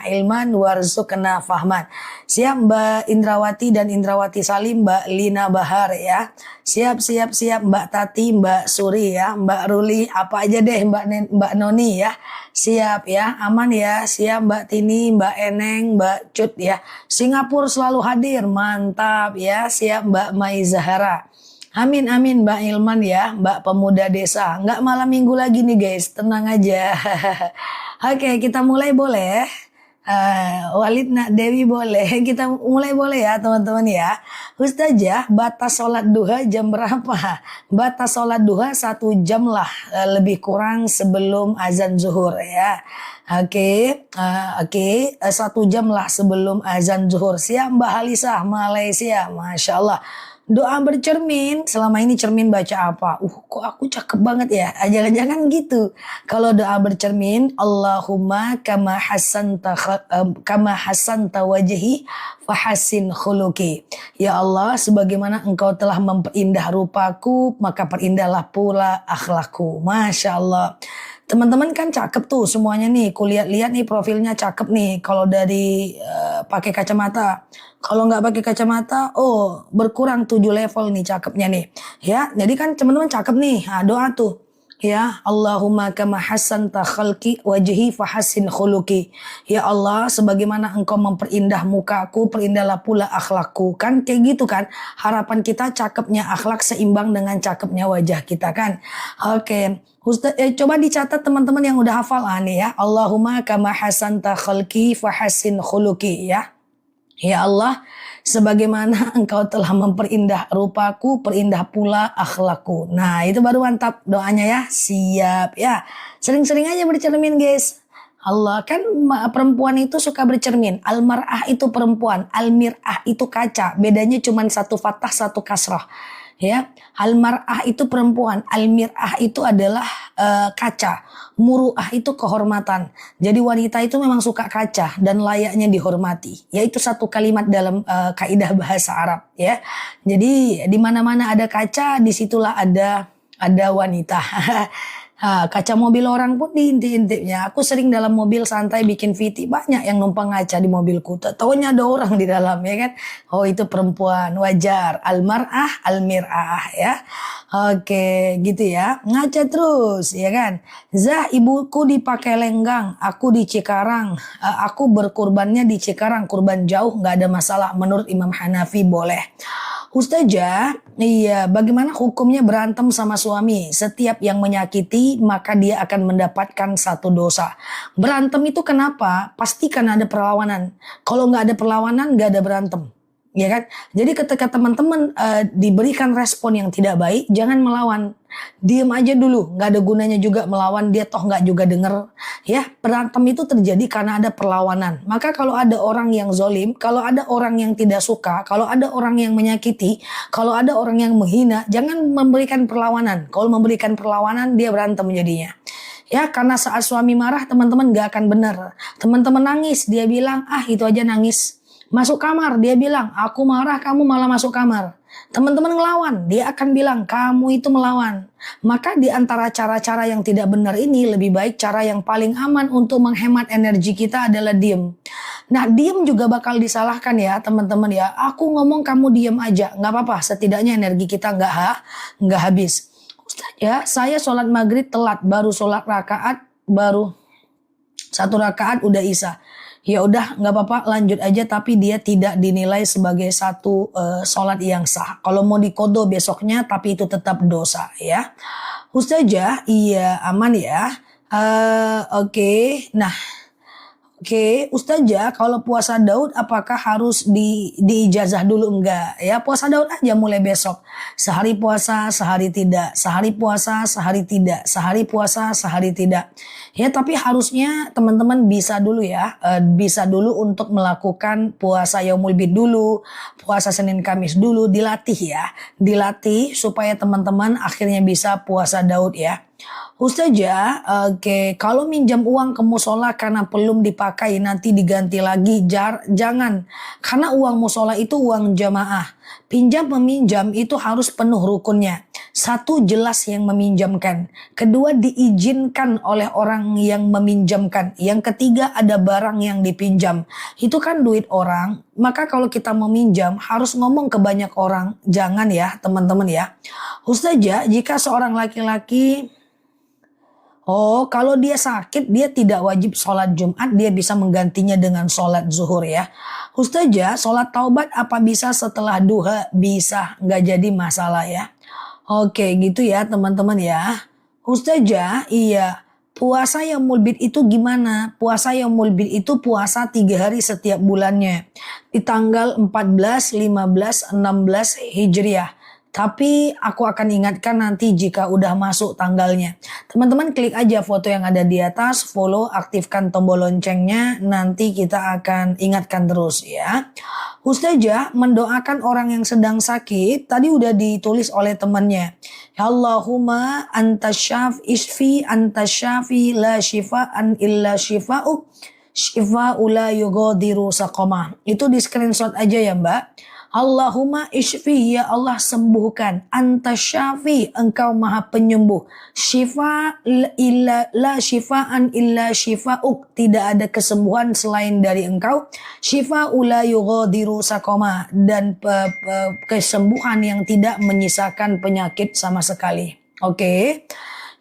ilman warzuqna fahman. Siap Mbak Indrawati dan Indrawati Salim, Mbak Lina Bahar ya. Siap Mbak Tati, Mbak Suri ya, Mbak Ruli, apa aja deh Mbak Noni ya. Siap ya, aman ya. Siap Mbak Tini, Mbak Eneng, Mbak Cut ya. Singapura selalu hadir, mantap ya. Siap Mbak Mai Zahara. Amin Mbak Ilman ya, Mbak Pemuda Desa. Nggak malam minggu lagi nih guys, tenang aja. Oke, kita mulai boleh. Walid Nak Dewi boleh. Kita mulai boleh ya teman-teman ya. Ustazah, batas sholat duha jam berapa? Batas sholat duha 1 jam lah, lebih kurang sebelum azan zuhur ya. Oke, 1 jam lah sebelum azan zuhur. Siap Mbak Halisah, Malaysia, Masya Allah. Doa bercermin, selama ini cermin baca apa? Kok aku cakep banget ya? Jangan-jangan gitu. Kalau doa bercermin, Allahumma kama hasanta wajhi fahassin khuluqi. Ya Allah, sebagaimana engkau telah memperindah rupaku, maka perindahlah pula akhlakku. Masya Allah. Teman-teman kan cakep tuh semuanya nih. Kulihat-lihat nih profilnya cakep nih. Kalau dari pakai kacamata. Kalau nggak pakai kacamata, berkurang 7 level nih cakepnya nih. Ya, jadi kan teman-teman cakep nih. Nah, doa tuh. Ya, Allahumma kama hasanta khalqi wajhi fahassin khuluqi. Ya Allah, sebagaimana engkau memperindah mukaku, perindahlah pula akhlakku. Kan kayak gitu kan. Harapan kita cakepnya akhlak seimbang dengan cakepnya wajah kita kan. Oke. Ustaz, coba dicatat teman-teman yang udah hafal nih ya. Allahumma kama hasanta khalqi fahassin khuluqi ya. Ya Allah, sebagaimana engkau telah memperindah rupaku, perindah pula akhlakku. Nah, itu baru mantap doanya ya. Siap ya. Sering-sering aja bercermin guys. Allah kan perempuan itu suka bercermin. Al-mar'ah itu perempuan, al-mir'ah itu kaca. Bedanya cuma 1 fathah 1 kasrah. Ya, al-mar'ah itu perempuan, al-mir'ah itu adalah kaca, muru'ah itu kehormatan. Jadi wanita itu memang suka kaca dan layaknya dihormati. Yaitu 1 kalimat dalam kaidah bahasa Arab ya. Jadi di mana-mana ada kaca, disitulah ada wanita. Kaca mobil orang pun diintip-intipnya. Aku sering dalam mobil santai bikin VT, banyak yang numpang ngaca di mobilku. Taunya ada orang di dalam ya kan. Oh itu perempuan, wajar. Al-mar'ah, al-mir'ah ya. Oke gitu ya. Ngaca terus ya kan. Zah, ibuku dipakai lenggang, aku di Cikarang. Aku berkurbannya di Cikarang, kurban jauh nggak ada masalah. Menurut Imam Hanafi boleh. Ustazah, iya, bagaimana hukumnya berantem sama suami? Setiap yang menyakiti, maka dia akan mendapatkan 1 dosa. Berantem itu kenapa? Pasti karena ada perlawanan. Kalau nggak ada perlawanan, nggak ada berantem. Ya kan? Jadi ketika teman-teman diberikan respon yang tidak baik, jangan melawan. Diam aja dulu, nggak ada gunanya juga melawan, dia toh nggak juga denger. Ya, berantem itu terjadi karena ada perlawanan. Maka kalau ada orang yang zolim, kalau ada orang yang tidak suka, kalau ada orang yang menyakiti, kalau ada orang yang menghina, jangan memberikan perlawanan. Kalau memberikan perlawanan, dia berantem jadinya. Ya, karena saat suami marah, teman-teman nggak akan benar. Teman-teman nangis, dia bilang, itu aja nangis. Masuk kamar, dia bilang, aku marah, kamu malah masuk kamar. Teman-teman ngelawan, dia akan bilang, kamu itu melawan. Maka di antara cara-cara yang tidak benar ini, lebih baik cara yang paling aman untuk menghemat energi kita adalah diem. Nah, diem juga bakal disalahkan ya teman-teman ya. Aku ngomong kamu diem aja, nggak apa-apa. Setidaknya energi kita nggak habis. Ustaz ya, saya sholat maghrib telat, baru sholat rakaat, baru 1 rakaat udah isya. Ya udah nggak apa-apa lanjut aja, tapi dia tidak dinilai sebagai 1 sholat yang sah. Kalau mau dikodo besoknya, tapi itu tetap dosa ya. Ustazah, iya aman ya. Oke. Nah, oke, Ustazah, kalau puasa Daud apakah harus diijazah dulu? Enggak ya, puasa Daud aja mulai besok. Sehari puasa, sehari tidak. Sehari puasa, sehari tidak. Sehari puasa, sehari tidak. Ya, tapi harusnya teman-teman bisa dulu ya. Bisa dulu untuk melakukan puasa Yaumul Bid dulu. Puasa Senin Kamis dulu, dilatih ya. Dilatih supaya teman-teman akhirnya bisa puasa Daud ya. Ustazah, oke, kalau minjam uang ke musola karena belum dipakai nanti diganti lagi, jangan. Karena uang musola itu uang jamaah. Pinjam meminjam itu harus penuh rukunnya. Satu, jelas yang meminjamkan. Kedua, diizinkan oleh orang yang meminjamkan. Yang ketiga, ada barang yang dipinjam. Itu kan duit orang. Maka kalau kita meminjam harus ngomong ke banyak orang. Jangan ya teman-teman ya. Ustazah, jika seorang laki-laki, kalau dia sakit, dia tidak wajib sholat Jumat, dia bisa menggantinya dengan sholat zuhur ya. Ustazah, sholat taubat apa bisa setelah duha? Bisa, nggak jadi masalah ya. Oke gitu ya teman-teman ya. Ustazah, iya. Puasa yaumul bid itu gimana? Puasa yaumul bid itu puasa 3 hari setiap bulannya. Di tanggal 14, 15, 16 Hijriah. Tapi aku akan ingatkan nanti jika udah masuk tanggalnya. Teman-teman klik aja foto yang ada di atas, follow, aktifkan tombol loncengnya, nanti kita akan ingatkan terus ya. Ustazah, mendoakan orang yang sedang sakit, tadi udah ditulis oleh temannya. Ya Allahumma anta isfi anta syafi la shifaan illa shifa'uk shifa'u la yughadiru saqamah. Itu di screenshot aja ya Mbak. Allahumma ishfi, ya Allah sembuhkan. Anta syafi, engkau maha penyembuh. Syifa la syifaan illa syifa'uk. Tidak ada kesembuhan selain dari engkau. Syifa'u la yughadiru saqama. Dan kesembuhan yang tidak menyisakan penyakit sama sekali. Oke.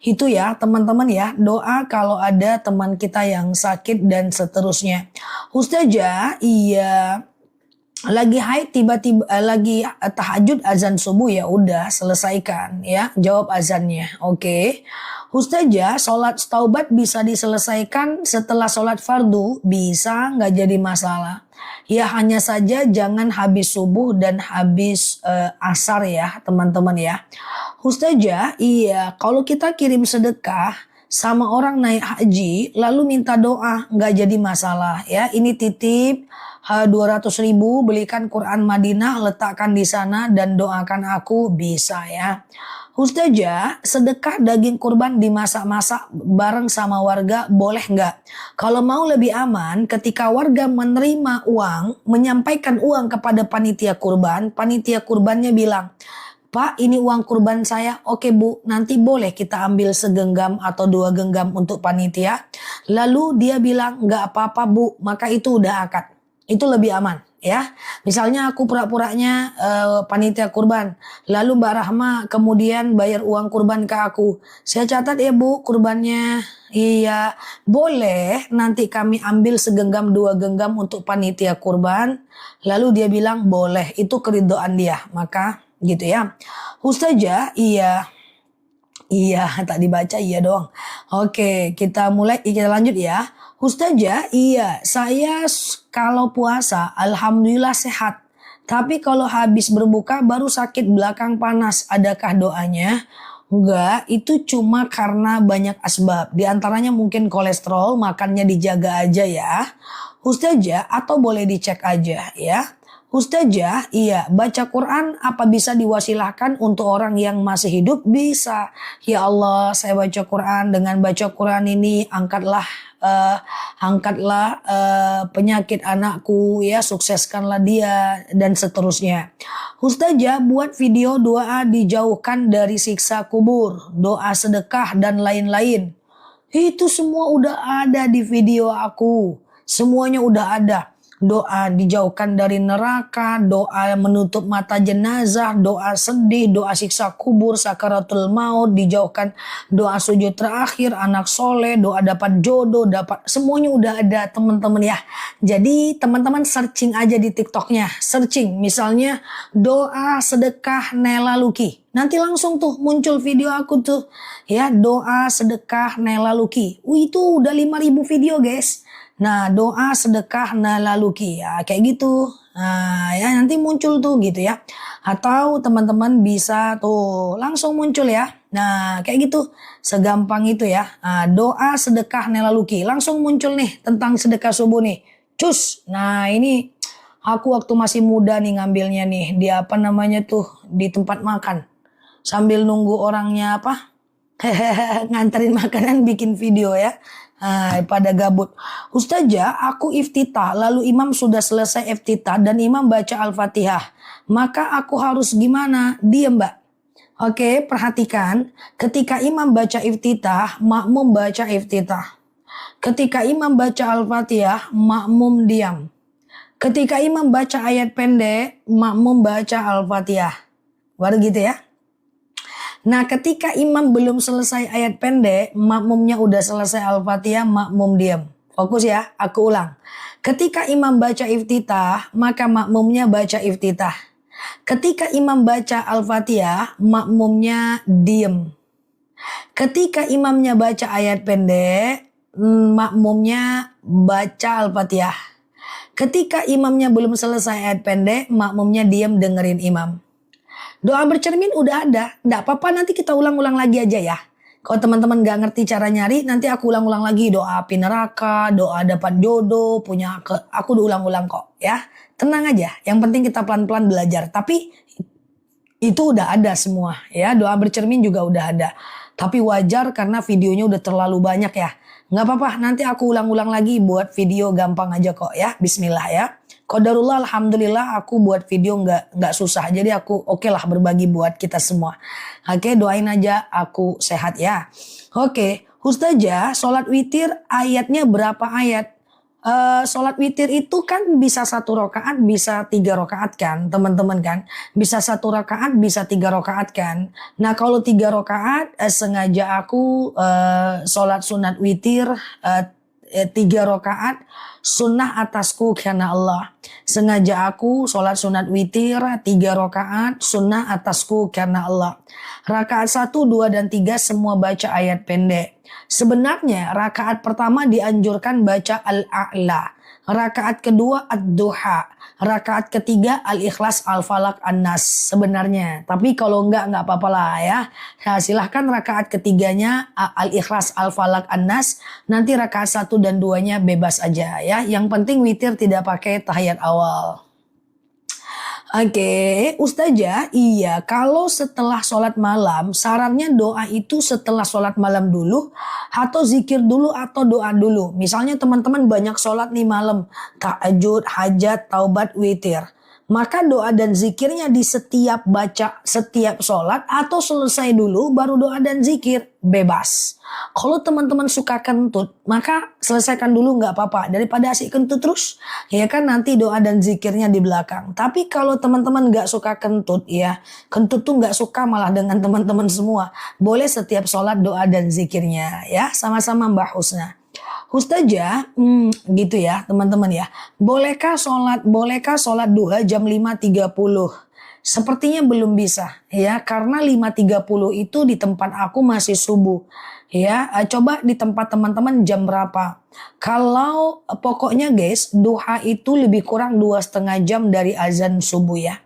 Itu ya teman-teman ya, doa kalau ada teman kita yang sakit dan seterusnya. Ustazah, iya. Lagi haid tiba-tiba lagi tahajud azan subuh, ya udah selesaikan ya, jawab azannya. Oke. Ustazah, sholat taubat bisa diselesaikan setelah sholat fardu? Bisa, nggak jadi masalah. Ya hanya saja jangan habis subuh dan habis asar ya teman-teman ya. Ustazah, iya kalau kita kirim sedekah sama orang naik haji lalu minta doa, nggak jadi masalah ya. Ini titip 200.000, belikan Quran Madinah, letakkan di sana dan doakan aku, bisa ya. Ustazah, sedekah daging kurban dimasak-masak bareng sama warga boleh nggak? Kalau mau lebih aman, ketika warga menerima uang, menyampaikan uang kepada panitia kurbannya bilang, Pak, ini uang kurban saya. Oke Bu, nanti boleh kita ambil segenggam atau 2 genggam untuk panitia. Lalu dia bilang, nggak apa-apa Bu, maka itu udah akad. Itu lebih aman ya. Misalnya aku pura-puranya panitia kurban. Lalu Mbak Rahma kemudian bayar uang kurban ke aku. Saya catat ya Bu kurbannya. Iya, boleh nanti kami ambil segenggam 2 genggam untuk panitia kurban. Lalu dia bilang boleh, itu keridhaan dia. Maka gitu ya. Ustazah, iya. Iya, tak dibaca iya doang. Oke, kita lanjut ya. Ustazah, iya, saya kalau puasa alhamdulillah sehat. Tapi kalau habis berbuka baru sakit belakang panas. Adakah doanya? Enggak, itu cuma karena banyak asbab. Di antaranya mungkin kolesterol, makannya dijaga aja ya. Ustazah, atau boleh dicek aja ya. Ustazah, iya, baca Quran apa bisa diwasilahkan untuk orang yang masih hidup? Bisa. Ya Allah, saya baca Quran, dengan baca Quran ini angkatlah penyakit anakku ya, sukseskanlah dia dan seterusnya. Ustazah, buat video doa dijauhkan dari siksa kubur, doa sedekah dan lain-lain. Itu semua udah ada di video aku. Semuanya udah ada. Doa dijauhkan dari neraka, doa menutup mata jenazah, doa sedih, doa siksa kubur, sakaratul maut, dijauhkan, doa sujud terakhir, anak soleh, doa dapat jodoh, semuanya udah ada teman-teman ya. Jadi teman-teman searching aja di TikToknya, searching misalnya doa sedekah Nela Luki. Nanti langsung tuh muncul video aku tuh ya, doa sedekah Nela Luki. Itu udah 5.000 video guys. Nah, doa sedekah Nela Luki ya, kayak gitu. Nah, ya nanti muncul tuh gitu ya. Atau teman-teman bisa tuh langsung muncul ya. Nah, kayak gitu. Segampang itu ya. Nah, doa sedekah Nela Luki. Langsung muncul nih tentang sedekah subuh nih. Cus. Nah, ini aku waktu masih muda nih ngambilnya nih. Di apa namanya tuh, di tempat makan. Sambil nunggu orangnya apa? Nganterin makanan bikin video ya. Pada gabut. Ustazah, aku iftitah lalu imam sudah selesai iftitah dan imam baca Al-Fatihah. Maka aku harus gimana? Diam Mbak. Oke, perhatikan. Ketika imam baca iftitah, makmum baca iftitah. Ketika imam baca Al-Fatihah, makmum diam. Ketika imam baca ayat pendek, makmum baca Al-Fatihah. Baru gitu ya. Nah, ketika imam belum selesai ayat pendek, makmumnya udah selesai Al-Fatihah, makmum diam. Fokus ya, aku ulang. Ketika imam baca iftitah, maka makmumnya baca iftitah. Ketika imam baca Al-Fatihah, makmumnya diem. Ketika imamnya baca ayat pendek, makmumnya baca Al-Fatihah. Ketika imamnya belum selesai ayat pendek, makmumnya diem dengerin imam. Doa bercermin udah ada. Nggak apa-apa, nanti kita ulang-ulang lagi aja ya. Kalau teman-teman gak ngerti cara nyari, nanti aku ulang-ulang lagi. Doa api neraka, doa dapat jodoh, aku udah ulang-ulang kok ya. Tenang aja, yang penting kita pelan-pelan belajar. Tapi itu udah ada semua ya. Doa bercermin juga udah ada. Tapi wajar karena videonya udah terlalu banyak ya. Nggak apa-apa, nanti aku ulang-ulang lagi buat video gampang aja kok ya. Bismillah ya. Qadarullah, alhamdulillah aku buat video nggak susah. Jadi aku oke lah berbagi buat kita semua. Oke, doain aja aku sehat ya. Oke, Ustazah, sholat witir ayatnya berapa ayat? Sholat witir itu kan bisa 1 rakaat, bisa 3 rakaat kan, teman-teman kan? Bisa 1 rakaat, bisa 3 rakaat kan? Nah, kalau 3 rakaat, sengaja aku sholat sunat witir 3 rakaat sunnah atasku karena Allah. Sengaja aku sholat sunat witir 3 rakaat sunnah atasku karena Allah. Rakaat 1, 2, dan 3 semua baca ayat pendek. Sebenarnya rakaat pertama dianjurkan baca Al-A'la. Rakaat kedua Ad-Duha. Rakaat ketiga Al-Ikhlas, Al-Falaq, An-Nas sebenarnya. Tapi kalau enggak apa-apa lah ya. Nah, silahkan rakaat ketiganya Al-Ikhlas, Al-Falaq, An-Nas. Nanti rakaat 1 dan 2-nya bebas aja ya. Yang penting witir tidak pakai tahiyat awal. Oke, Ustazah, iya kalau setelah sholat malam, sarannya doa itu setelah sholat malam dulu, atau zikir dulu, atau doa dulu. Misalnya teman-teman banyak sholat nih malam, tahajud, hajat, taubat, witir. Maka doa dan zikirnya di setiap sholat, atau selesai dulu baru doa dan zikir, bebas. Kalau teman-teman suka kentut, maka selesaikan dulu nggak apa-apa. Daripada asik kentut terus, ya kan nanti doa dan zikirnya di belakang. Tapi kalau teman-teman nggak suka kentut, ya kentut tuh nggak suka malah dengan teman-teman semua. Boleh setiap sholat doa dan zikirnya, ya sama-sama Mbak Husna. Ustazah, gitu ya teman-teman ya. Bolehkah sholat duha jam 5.30? Sepertinya belum bisa ya, karena 5.30 itu di tempat aku masih subuh. Ya, coba di tempat teman-teman jam berapa? Kalau pokoknya guys, duha itu lebih kurang 2,5 jam dari azan subuh ya.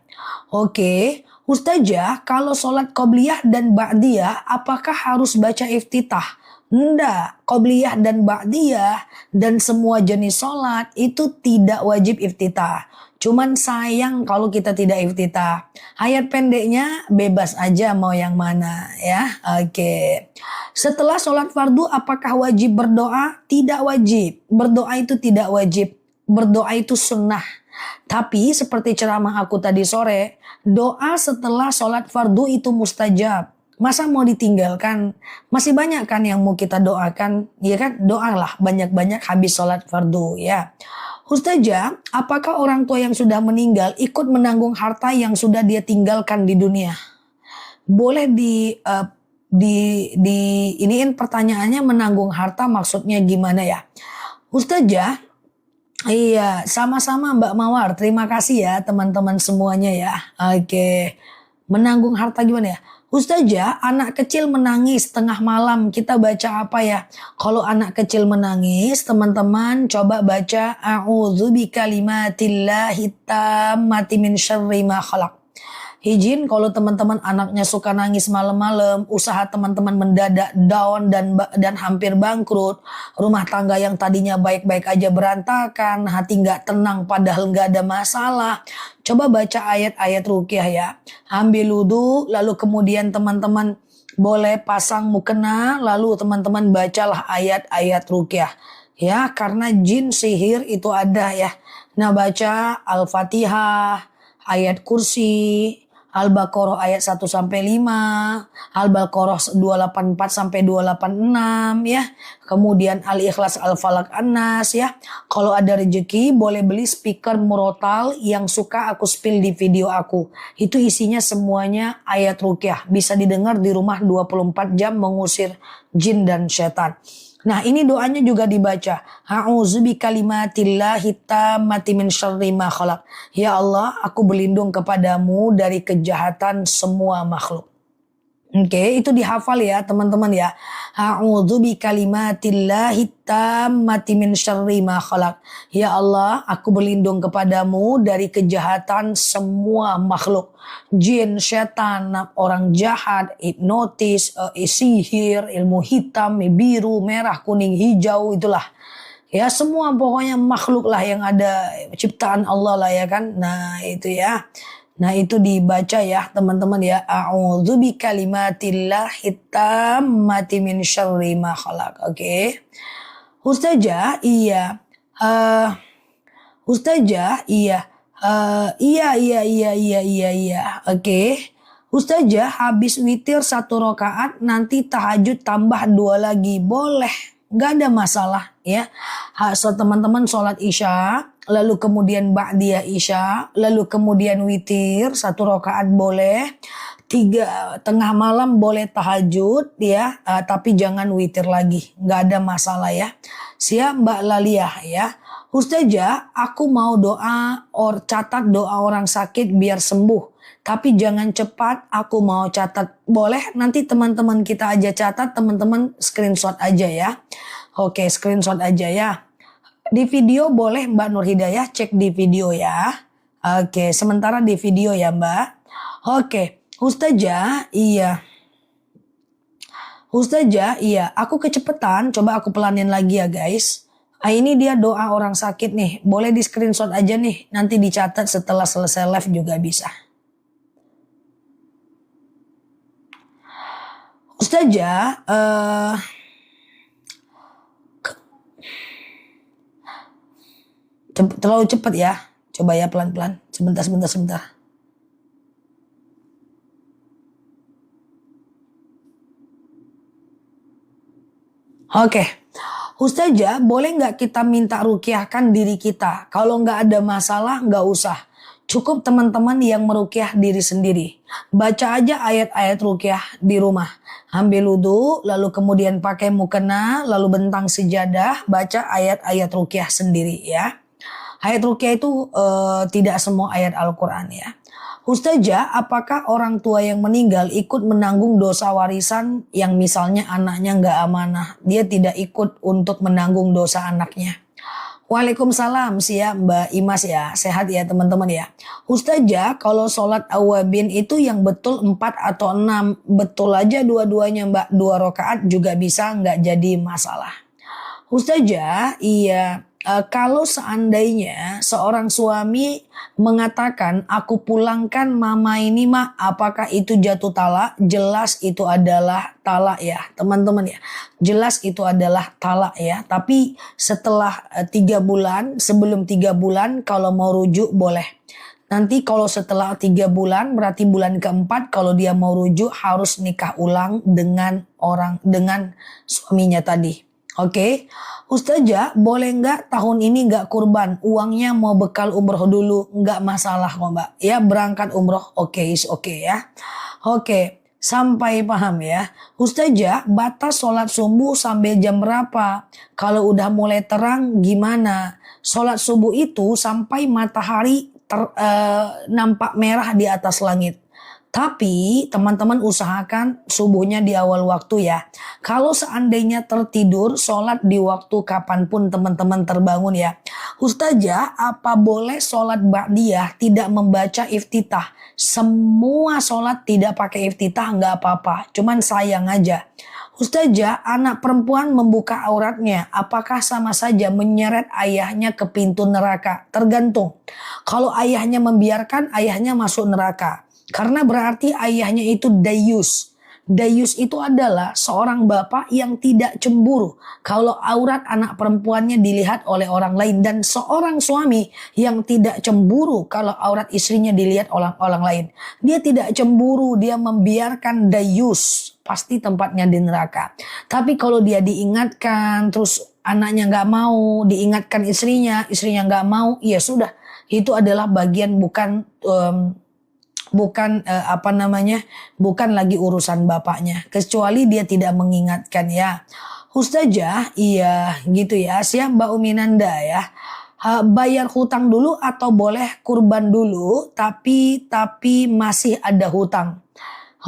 Oke, Ustazah, kalau sholat qobliyah dan ba'diyah, apakah harus baca iftitah? Enggak, qobliyah dan ba'diyah dan semua jenis sholat itu tidak wajib iftitah. Cuman sayang kalau kita tidak iftitah. Ayat pendeknya bebas aja mau yang mana ya. Oke. Setelah sholat fardu apakah wajib berdoa? Tidak wajib. Berdoa itu tidak wajib. Berdoa itu sunnah. Tapi seperti ceramah aku tadi sore, doa setelah sholat fardu itu mustajab. Masa mau ditinggalkan? Masih banyak kan yang mau kita doakan, ya kan? Doalah banyak-banyak habis sholat fardu ya. Ustazah, apakah orang tua yang sudah meninggal ikut menanggung harta yang sudah dia tinggalkan di dunia? Boleh iniin pertanyaannya, menanggung harta maksudnya gimana ya? Ustazah, iya, sama-sama Mbak Mawar. Terima kasih ya teman-teman semuanya ya. Oke. Menanggung harta gimana ya? Ustazah, anak kecil menangis tengah malam, kita baca apa ya? Kalau anak kecil menangis, teman-teman coba baca A'udzu bikalimatillahi tammati min syarri ma khalaq. Izin kalau teman-teman anaknya suka nangis malam-malam, usaha teman-teman mendadak down dan hampir bangkrut, rumah tangga yang tadinya baik-baik aja berantakan, hati nggak tenang padahal nggak ada masalah. Coba baca ayat-ayat ruqyah ya. Ambil wudu, lalu kemudian teman-teman boleh pasang mukena, lalu teman-teman bacalah ayat-ayat ruqyah. Ya, karena jin sihir itu ada ya. Nah, baca Al-Fatihah, ayat kursi, Al-Baqarah ayat 1 sampai 5, Al-Baqarah 284 sampai 286 ya. Kemudian Al-Ikhlas, Al-Falaq, An-Nas ya. Kalau ada rezeki boleh beli speaker murotal yang suka aku spill di video aku. Itu isinya semuanya ayat ruqyah. Bisa didengar di rumah 24 jam mengusir jin dan setan. Nah ini doanya juga dibaca. A'udzu bikalimatillahi tammati min syarri ma khalaq. Ya Allah, aku berlindung kepadamu dari kejahatan semua makhluk. Oke, itu dihafal ya teman-teman ya. A'udzu bikalimatillahi tammati min syarri ma khalaq. Ya Allah, aku berlindung kepadamu dari kejahatan semua makhluk. Jin, setan, orang jahat, hipnotis, sihir, ilmu hitam, biru, merah, kuning, hijau, itulah. Ya semua pokoknya makhluk lah yang ada, ciptaan Allah lah ya kan. Nah itu ya. Nah itu dibaca ya teman-teman ya. A'udzu bikalimatillahi tammati min syarri ma khalaq. Oke. Ustazah, iya. Ustazah, iya. Iya. Oke. Ustazah, habis witir 1 rakaat nanti tahajud tambah 2 lagi. Boleh. Gak ada masalah ya. So teman-teman sholat isya, lalu kemudian ba'diyah isya, lalu kemudian witir 1 rakaat boleh. 3 tengah malam boleh tahajud ya, tapi jangan witir lagi. Gak ada masalah ya. Siap Mbak Laliah ya. Ustazah, aku mau doa catat doa orang sakit biar sembuh. Tapi jangan cepat, aku mau catat. Boleh, nanti teman-teman kita aja catat, teman-teman screenshot aja ya. Oke, screenshot aja ya. Di video boleh Mbak Nur Hidayah, cek di video ya. Oke, sementara di video ya Mbak. Oke, Ustazah, iya. Ustazah, iya. Aku kecepatan, coba aku pelanin lagi ya guys. Ini dia doa orang sakit nih. Boleh di screenshot aja nih. Nanti dicatat setelah selesai live juga bisa. Ustazah, terlalu cepat ya. Coba ya pelan-pelan. Sebentar. Oke. Ustazah, boleh nggak kita minta ruqyahkan diri kita? Kalau nggak ada masalah, nggak usah. Cukup teman-teman yang meruqyah diri sendiri. Baca aja ayat-ayat ruqyah di rumah. Ambil wudu, lalu kemudian pakai mukena, lalu bentang sejadah, baca ayat-ayat ruqyah sendiri ya. Ayat ruqyah itu tidak semua ayat Al-Quran ya. Ustazah, apakah orang tua yang meninggal ikut menanggung dosa warisan yang misalnya anaknya nggak amanah? Dia tidak ikut untuk menanggung dosa anaknya. Waalaikumsalam, siap Mbak Imas ya. Sehat ya teman-teman ya. Ustazah, kalau sholat awabin itu yang betul 4 atau 6. Betul aja dua-duanya Mbak. 2 rakaat juga bisa, nggak jadi masalah. Ustazah, iya. Kalau seandainya seorang suami mengatakan aku pulangkan mama ini mah, apakah itu jatuh talak? Jelas itu adalah talak ya teman-teman ya. Jelas itu adalah talak ya. Tapi setelah 3 bulan, sebelum 3 bulan kalau mau rujuk boleh. Nanti kalau setelah 3 bulan berarti bulan keempat kalau dia mau rujuk harus nikah ulang dengan suaminya tadi. Oke, Ustazah boleh nggak tahun ini nggak kurban, uangnya mau bekal umroh dulu, nggak masalah kok Mbak. Ya berangkat umroh, oke ya. Oke, sampai paham ya. Ustazah, batas sholat subuh sampai jam berapa? Kalau udah mulai terang gimana? Sholat subuh itu sampai matahari nampak merah di atas langit. Tapi teman-teman usahakan subuhnya di awal waktu ya. Kalau seandainya tertidur, sholat di waktu kapanpun teman-teman terbangun ya. Ustazah, apa boleh sholat ba'diyah tidak membaca iftitah? Semua sholat tidak pakai iftitah nggak apa-apa. Cuman sayang aja. Ustazah, anak perempuan membuka auratnya. Apakah sama saja menyeret ayahnya ke pintu neraka? Tergantung. Kalau ayahnya membiarkan, ayahnya masuk neraka. Karena berarti ayahnya itu dayus. Dayus itu adalah seorang bapak yang tidak cemburu kalau aurat anak perempuannya dilihat oleh orang lain, dan seorang suami yang tidak cemburu kalau aurat istrinya dilihat oleh orang lain. Dia tidak cemburu, dia membiarkan dayus, pasti tempatnya di neraka. Tapi kalau dia diingatkan terus anaknya nggak mau, diingatkan istrinya nggak mau, ya sudah, itu adalah bagian bukan bukan lagi urusan bapaknya, kecuali dia tidak mengingatkan ya. Ustazah, iya gitu ya, siap Mbak Uminanda ya. Bayar hutang dulu atau boleh kurban dulu tapi masih ada hutang?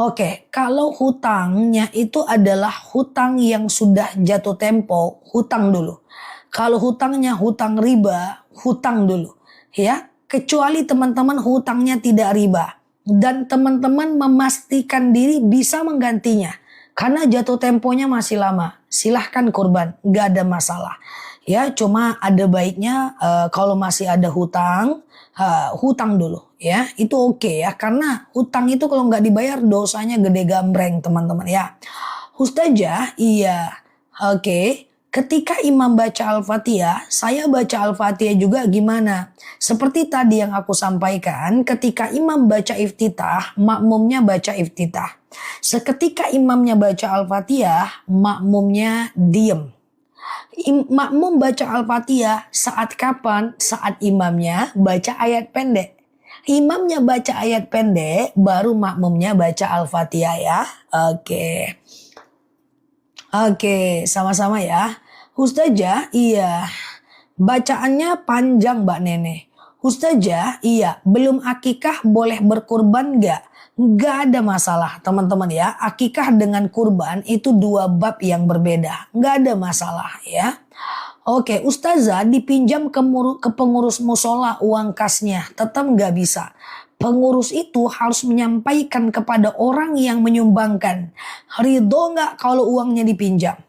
Oke, kalau hutangnya itu adalah hutang yang sudah jatuh tempo, hutang dulu. Kalau hutangnya hutang riba, hutang dulu. Ya, kecuali teman-teman hutangnya tidak riba dan teman-teman memastikan diri bisa menggantinya karena jatuh temponya masih lama, silahkan kurban, gak ada masalah. Ya, cuma ada baiknya kalau masih ada hutang, hutang dulu ya, itu oke ya, karena hutang itu kalau nggak dibayar dosanya gede gambreng teman-teman ya. Ustazah, iya oke. Ketika imam baca Al-Fatihah, saya baca Al-Fatihah juga gimana? Seperti tadi yang aku sampaikan, ketika imam baca iftitah, makmumnya baca iftitah. Seketika imamnya baca Al-Fatihah, makmumnya diem. Makmum baca Al-Fatihah saat kapan? Saat imamnya baca ayat pendek. Imamnya baca ayat pendek, baru makmumnya baca Al-Fatihah ya. Oke, sama-sama ya. Ustazah, iya. Bacaannya panjang Mbak Nene. Ustazah, iya. Belum akikah boleh berkurban gak? Gak ada masalah teman-teman ya. Akikah dengan kurban itu dua bab yang berbeda. Gak ada masalah ya. Oke, Ustazah dipinjam ke pengurus musola uang kasnya. Tetap gak bisa. Pengurus itu harus menyampaikan kepada orang yang menyumbangkan. Ridho gak kalau uangnya dipinjam?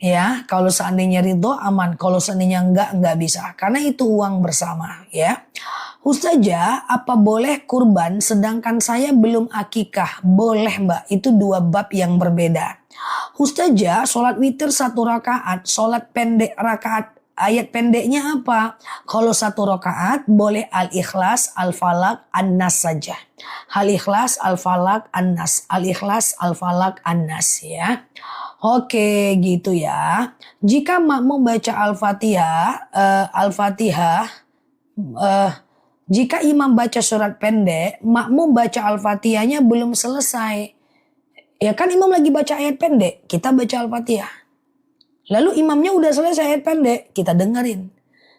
Ya, kalau seandainya ridho aman, kalau seandainya enggak bisa, karena itu uang bersama ya. Ustazah, apa boleh kurban sedangkan saya belum akikah? Boleh Mbak, itu dua bab yang berbeda. Ustazah, sholat witir 1 rakaat, sholat pendek rakaat, ayat pendeknya apa? Kalau 1 rakaat boleh Al-Ikhlas, Al-Falaq, An-Nas saja. Al-Ikhlas, Al-Falaq, An-Nas, Al-Ikhlas, Al-Falaq, An-Nas ya. Oke gitu ya. Jika makmum baca jika imam baca surat pendek, makmum baca Al-Fatihahnya belum selesai. Ya kan imam lagi baca ayat pendek, kita baca Al-Fatihah. Lalu imamnya udah selesai ayat pendek, kita dengerin.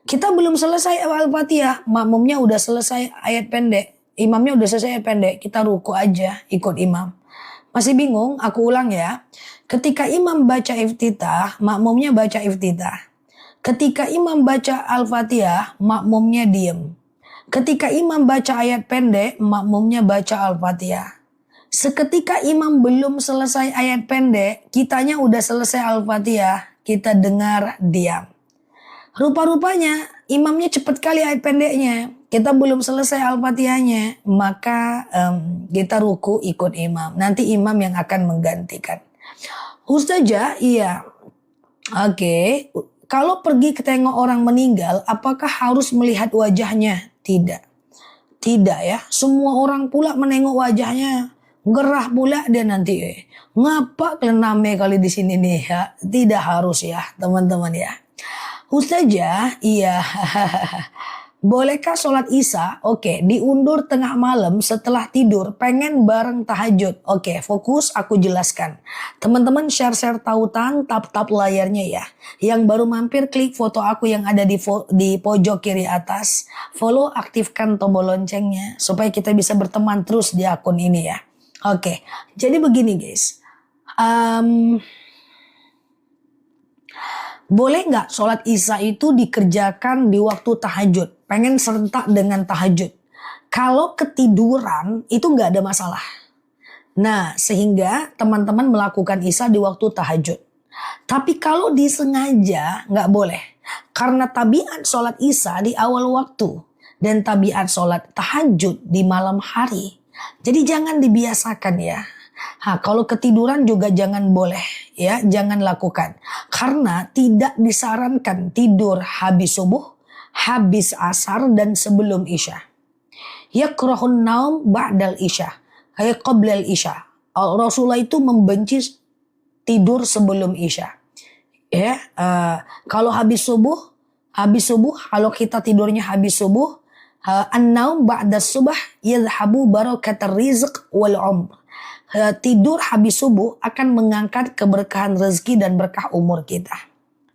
Kita belum selesai Al-Fatihah, makmumnya udah selesai ayat pendek, imamnya udah selesai ayat pendek, kita ruku aja ikut imam. Masih bingung? Aku ulang ya. Ketika imam baca iftitah, makmumnya baca iftitah. Ketika imam baca Al-Fatihah, makmumnya diem. Ketika imam baca ayat pendek, makmumnya baca Al-Fatihah. Seketika imam belum selesai ayat pendek, kitanya udah selesai Al-Fatihah, kita dengar diam. Rupa-rupanya imamnya cepat kali ayat pendeknya. Kita belum selesai Al-Fatihahnya, maka kita ruku ikut imam. Nanti imam yang akan menggantikan. Ustazah, iya. Oke. Kalau pergi ke tengok orang meninggal, apakah harus melihat wajahnya? Tidak. Tidak ya. Semua orang pula menengok wajahnya. Gerah pula dia nanti. Ngapa kalian name kali di sini nih ya? Tidak harus ya, teman-teman ya. Ustazah, iya. Bolehkah sholat isya? Oke, diundur tengah malam setelah tidur, pengen bareng tahajud. Oke, fokus aku jelaskan. Teman-teman share tautan, tap layarnya ya. Yang baru mampir klik foto aku yang ada di pojok kiri atas. Follow, aktifkan tombol loncengnya supaya kita bisa berteman terus di akun ini ya. Oke, jadi begini guys. Boleh nggak sholat isya itu dikerjakan di waktu tahajud? Pengen serentak dengan tahajud. Kalau ketiduran itu nggak ada masalah. Nah, sehingga teman-teman melakukan isya di waktu tahajud. Tapi kalau disengaja nggak boleh. Karena tabiat sholat isya di awal waktu. Dan tabiat sholat tahajud di malam hari. Jadi jangan dibiasakan ya. Kalau ketiduran juga jangan boleh ya, jangan lakukan. Karena tidak disarankan tidur habis subuh, habis asar dan sebelum isya. Yakrahun naum ba'dal isya, kayak qoblal isya. Rasulullah itu membenci tidur sebelum isya. Ya, kalau habis subuh, kalau kita tidurnya habis subuh, an-naum ba'da subah yadhhabu barakatar rizq wal umr. Tidur habis subuh akan mengangkat keberkahan rezeki dan berkah umur kita.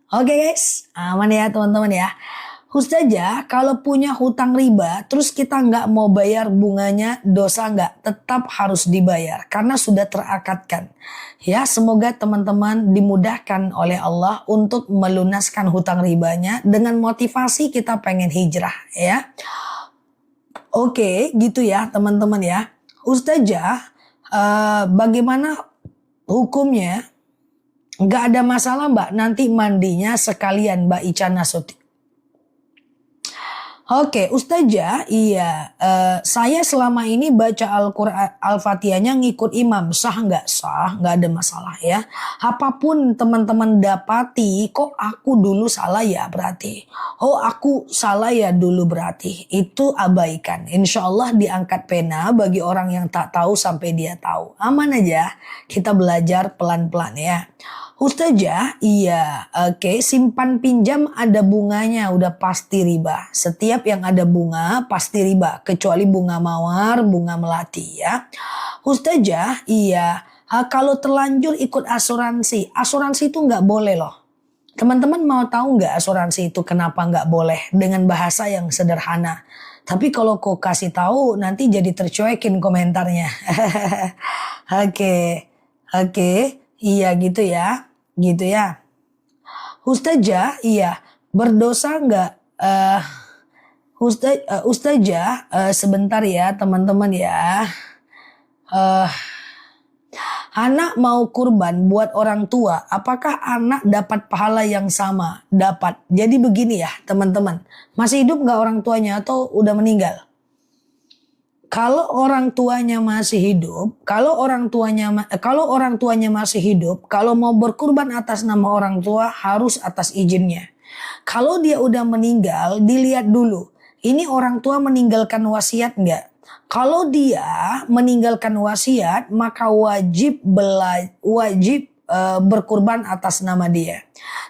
Oke guys, aman ya teman-teman ya. Ustazah, kalau punya hutang riba, terus kita nggak mau bayar bunganya, dosa nggak? Tetap harus dibayar, karena sudah terakadkan. Ya, semoga teman-teman dimudahkan oleh Allah untuk melunaskan hutang ribanya dengan motivasi kita pengen hijrah, ya. Oke, gitu ya teman-teman ya. Ustazah, bagaimana hukumnya? Nggak ada masalah mbak, nanti mandinya sekalian Mbak Ica Nasuti. Oke, Ustazah, iya, saya selama ini baca Al-Quran, Al-Fatihahnya ngikut imam, sah nggak? Sah, nggak ada masalah ya. Apapun teman-teman dapati, kok aku dulu salah ya berarti. Oh aku salah ya dulu berarti. Itu abaikan. Insya Allah diangkat pena bagi orang yang tak tahu sampai dia tahu. Aman aja, kita belajar pelan-pelan ya. Ustazah, iya, oke, simpan pinjam ada bunganya, udah pasti riba. Setiap yang ada bunga pasti riba, kecuali bunga mawar, bunga melati ya. Ustazah, iya, kalau terlanjur ikut asuransi itu nggak boleh loh. Teman-teman mau tahu nggak asuransi itu kenapa nggak boleh dengan bahasa yang sederhana? Tapi kalau kau kasih tahu nanti jadi tercuekin komentarnya. Oke, iya gitu ya. Gitu ya. Ustazah, iya, berdosa nggak? Ustazah, sebentar ya teman-teman ya. Anak mau kurban buat orang tua, apakah anak dapat pahala yang sama? Dapat. Jadi begini ya teman-teman, masih hidup nggak orang tuanya atau udah meninggal? Kalau orang tuanya masih hidup, kalau orang tuanya masih hidup, kalau mau berkurban atas nama orang tua harus atas izinnya. Kalau dia udah meninggal, dilihat dulu, ini orang tua meninggalkan wasiat enggak? Kalau dia meninggalkan wasiat, maka wajib berkurban atas nama dia.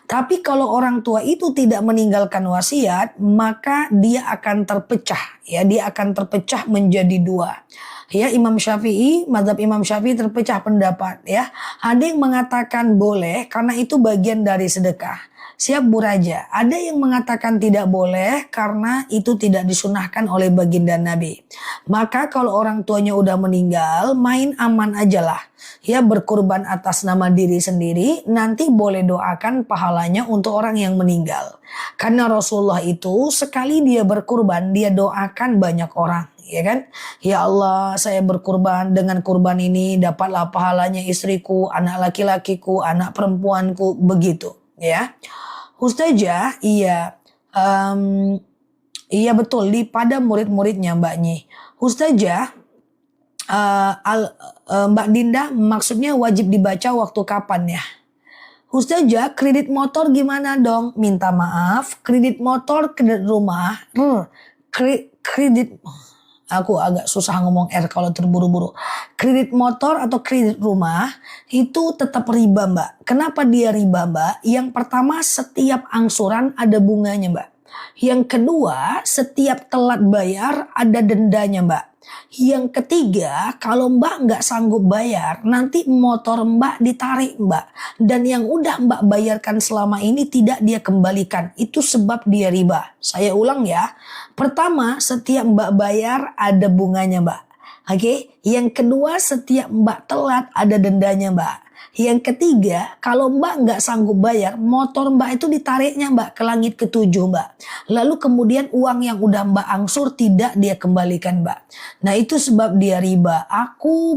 Tapi kalau orang tua itu tidak meninggalkan wasiat, maka dia akan terpecah. Ya, dia akan terpecah menjadi dua. Ya, mazhab Imam Syafi'i terpecah pendapat. Ya, ada yang mengatakan boleh karena itu bagian dari sedekah. Siap Bu Raja. Ada yang mengatakan tidak boleh karena itu tidak disunahkan oleh baginda Nabi. Maka kalau orang tuanya udah meninggal, main aman aja lah. Ya, berkurban atas nama diri sendiri, nanti boleh doakan pahalanya untuk orang yang meninggal. Karena Rasulullah itu sekali dia berkurban, dia doakan banyak orang. Ya kan? Ya Allah, saya berkurban, dengan kurban ini dapatlah pahalanya istriku, anak laki-lakiku, anak perempuanku, begitu. Ya. Ustazah, iya, iya betul, pada murid-muridnya Mbak Nyi. Ustazah, Mbak Dinda maksudnya wajib dibaca waktu kapan ya? Ustazah, kredit motor gimana dong? Minta maaf, kredit motor, kredit rumah, kredit... Aku agak susah ngomong R kalau terburu-buru. Kredit motor atau kredit rumah itu tetap riba Mbak. Kenapa dia riba Mbak? Yang pertama, setiap angsuran ada bunganya Mbak. Yang kedua, setiap telat bayar ada dendanya Mbak. Yang ketiga, kalau Mbak nggak sanggup bayar, nanti motor Mbak ditarik Mbak. Dan yang udah Mbak bayarkan selama ini tidak dia kembalikan. Itu sebab dia riba. Saya ulang ya. Pertama, setiap Mbak bayar ada bunganya Mbak. Oke. Yang kedua, setiap Mbak telat ada dendanya Mbak. Yang ketiga, kalau Mbak nggak sanggup bayar, motor Mbak itu ditariknya Mbak ke langit ketujuh Mbak. Lalu kemudian uang yang udah Mbak angsur tidak dia kembalikan Mbak. Nah itu sebab dia riba. Aku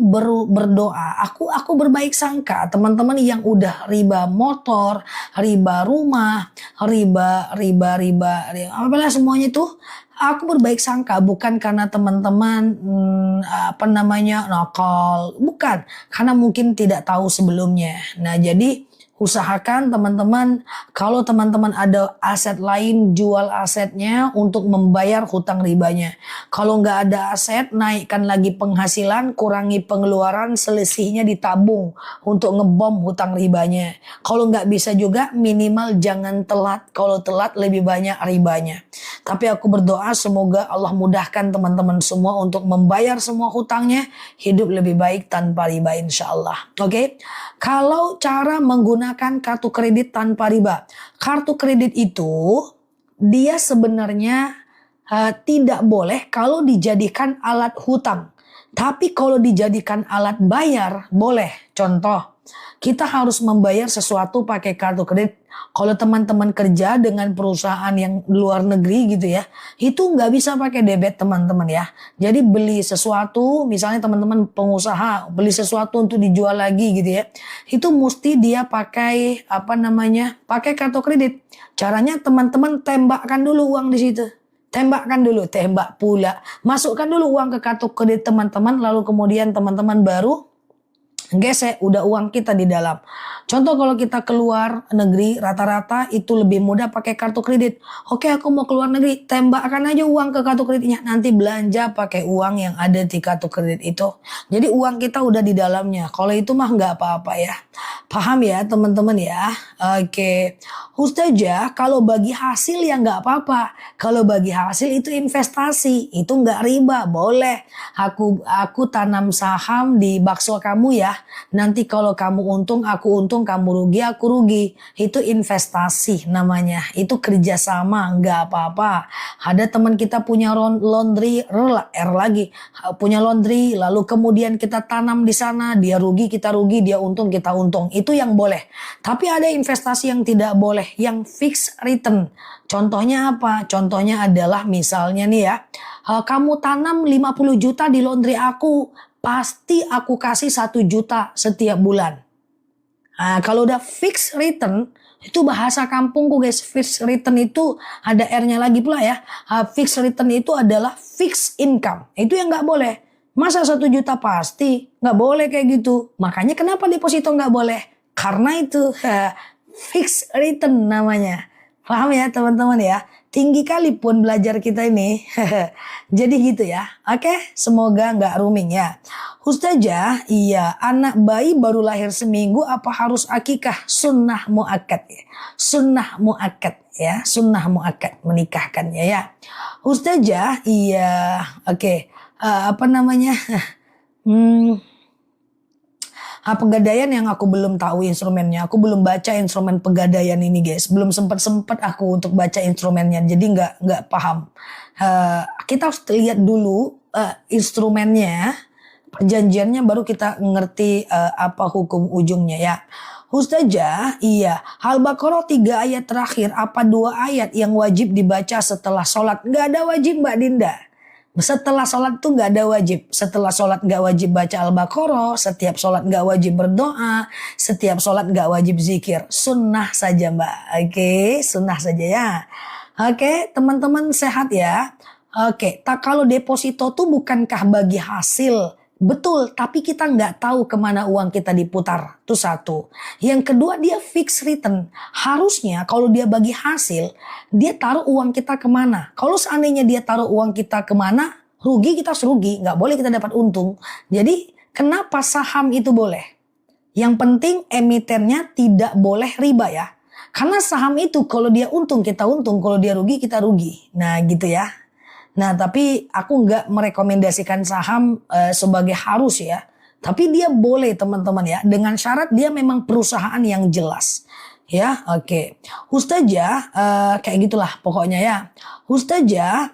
berdoa, aku berbaik sangka teman-teman yang udah riba motor, riba rumah, riba, apalah semuanya itu. Aku berbaik sangka bukan karena teman-teman nakal, bukan, karena mungkin tidak tahu sebelumnya. Nah, jadi usahakan teman-teman, kalau teman-teman ada aset lain, jual asetnya untuk membayar hutang ribanya. Kalau nggak ada aset, naikkan lagi penghasilan, kurangi pengeluaran, selisihnya ditabung untuk ngebom hutang ribanya. Kalau nggak bisa juga, minimal jangan telat. Kalau telat lebih banyak ribanya. Tapi aku berdoa semoga Allah mudahkan teman-teman semua untuk membayar semua hutangnya, hidup lebih baik tanpa riba insya Allah. Oke? Kalau cara menggunakan kartu kredit tanpa riba. Kartu kredit itu dia sebenarnya tidak boleh kalau dijadikan alat hutang. Tapi kalau dijadikan alat bayar, boleh. Contoh, kita harus membayar sesuatu pakai kartu kredit. Kalau teman-teman kerja dengan perusahaan yang luar negeri gitu ya, itu nggak bisa pakai debit teman-teman ya. Jadi beli sesuatu, misalnya teman-teman pengusaha beli sesuatu untuk dijual lagi gitu ya, itu mesti dia pakai pakai kartu kredit. Caranya teman-teman tembakkan dulu uang di situ. Tembakkan dulu, tembak pula. Masukkan dulu uang ke kartu kredit teman-teman, lalu kemudian teman-teman baru gesek, udah uang kita di dalam. Contoh kalau kita keluar negeri, rata-rata itu lebih mudah pakai kartu kredit. Oke, aku mau keluar negeri, tembakkan aja uang ke kartu kreditnya. Nanti belanja pakai uang yang ada di kartu kredit itu. Jadi uang kita udah di dalamnya. Kalau itu mah nggak apa-apa ya. Paham ya teman-teman ya? Oke. Ustazah, kalau bagi hasil ya nggak apa-apa. Kalau bagi hasil itu investasi, itu nggak riba, boleh. Aku tanam saham di bakso kamu ya. Nanti kalau kamu untung, aku untung, kamu rugi, aku rugi. Itu investasi namanya. Itu kerjasama, nggak apa-apa. Ada teman kita punya laundry, punya laundry, lalu kemudian kita tanam di sana, dia rugi, kita rugi, dia untung, kita untung. Itu yang boleh. Tapi ada investasi yang tidak boleh, yang fixed return. Contohnya apa? Contohnya adalah misalnya nih ya, kamu tanam 50 juta di laundry aku, pasti aku kasih 1 juta setiap bulan. Nah, kalau udah fixed return, itu bahasa kampungku guys, fixed return itu ada R-nya lagi pula ya. Fixed return itu adalah fixed income. Itu yang nggak boleh. Masa 1 juta pasti? Nggak boleh kayak gitu. Makanya kenapa deposito nggak boleh? Karena itu fixed return namanya. Paham ya teman-teman ya? Tinggi kali pun belajar kita ini. Jadi gitu ya. Oke, semoga nggak rooming ya. Ustazah, iya, anak bayi baru lahir seminggu apa harus akikah? Sunnah muakkad ya. Sunnah muakkad ya. Sunnah muakkad menikahkannya ya. Ustazah, iya, oke. Pegadaian yang aku belum tahu instrumennya. Aku belum baca instrumen pegadaian ini guys. Belum sempat aku untuk baca instrumennya. Jadi nggak paham. Kita harus lihat dulu instrumennya, perjanjiannya, baru kita ngerti apa hukum ujungnya ya. Ustazah, iya. Al-Baqarah 3 ayat terakhir, apa 2 ayat yang wajib dibaca setelah sholat? Nggak ada wajib Mbak Dinda. Setelah sholat tuh nggak ada wajib. Setelah sholat nggak wajib baca Al-Baqarah. Setiap sholat nggak wajib berdoa. Setiap sholat nggak wajib zikir. Sunnah saja Mbak. Oke, sunnah saja ya. Oke, teman-teman sehat ya. Oke, kalau deposito tuh bukankah bagi hasil? Betul, tapi kita nggak tahu kemana uang kita diputar. Itu satu. Yang kedua, dia fixed return. Harusnya kalau dia bagi hasil, dia taruh uang kita kemana. Kalau seandainya dia taruh uang kita kemana, rugi kita harus rugi. Nggak boleh kita dapat untung. Jadi kenapa saham itu boleh? Yang penting emitennya tidak boleh riba ya. Karena saham itu kalau dia untung kita untung, kalau dia rugi kita rugi. Nah gitu ya. Nah tapi aku nggak merekomendasikan saham sebagai harus ya. Tapi dia boleh teman-teman ya. Dengan syarat dia memang perusahaan yang jelas. Ya oke. Ustazah kayak gitulah pokoknya ya. Ustazah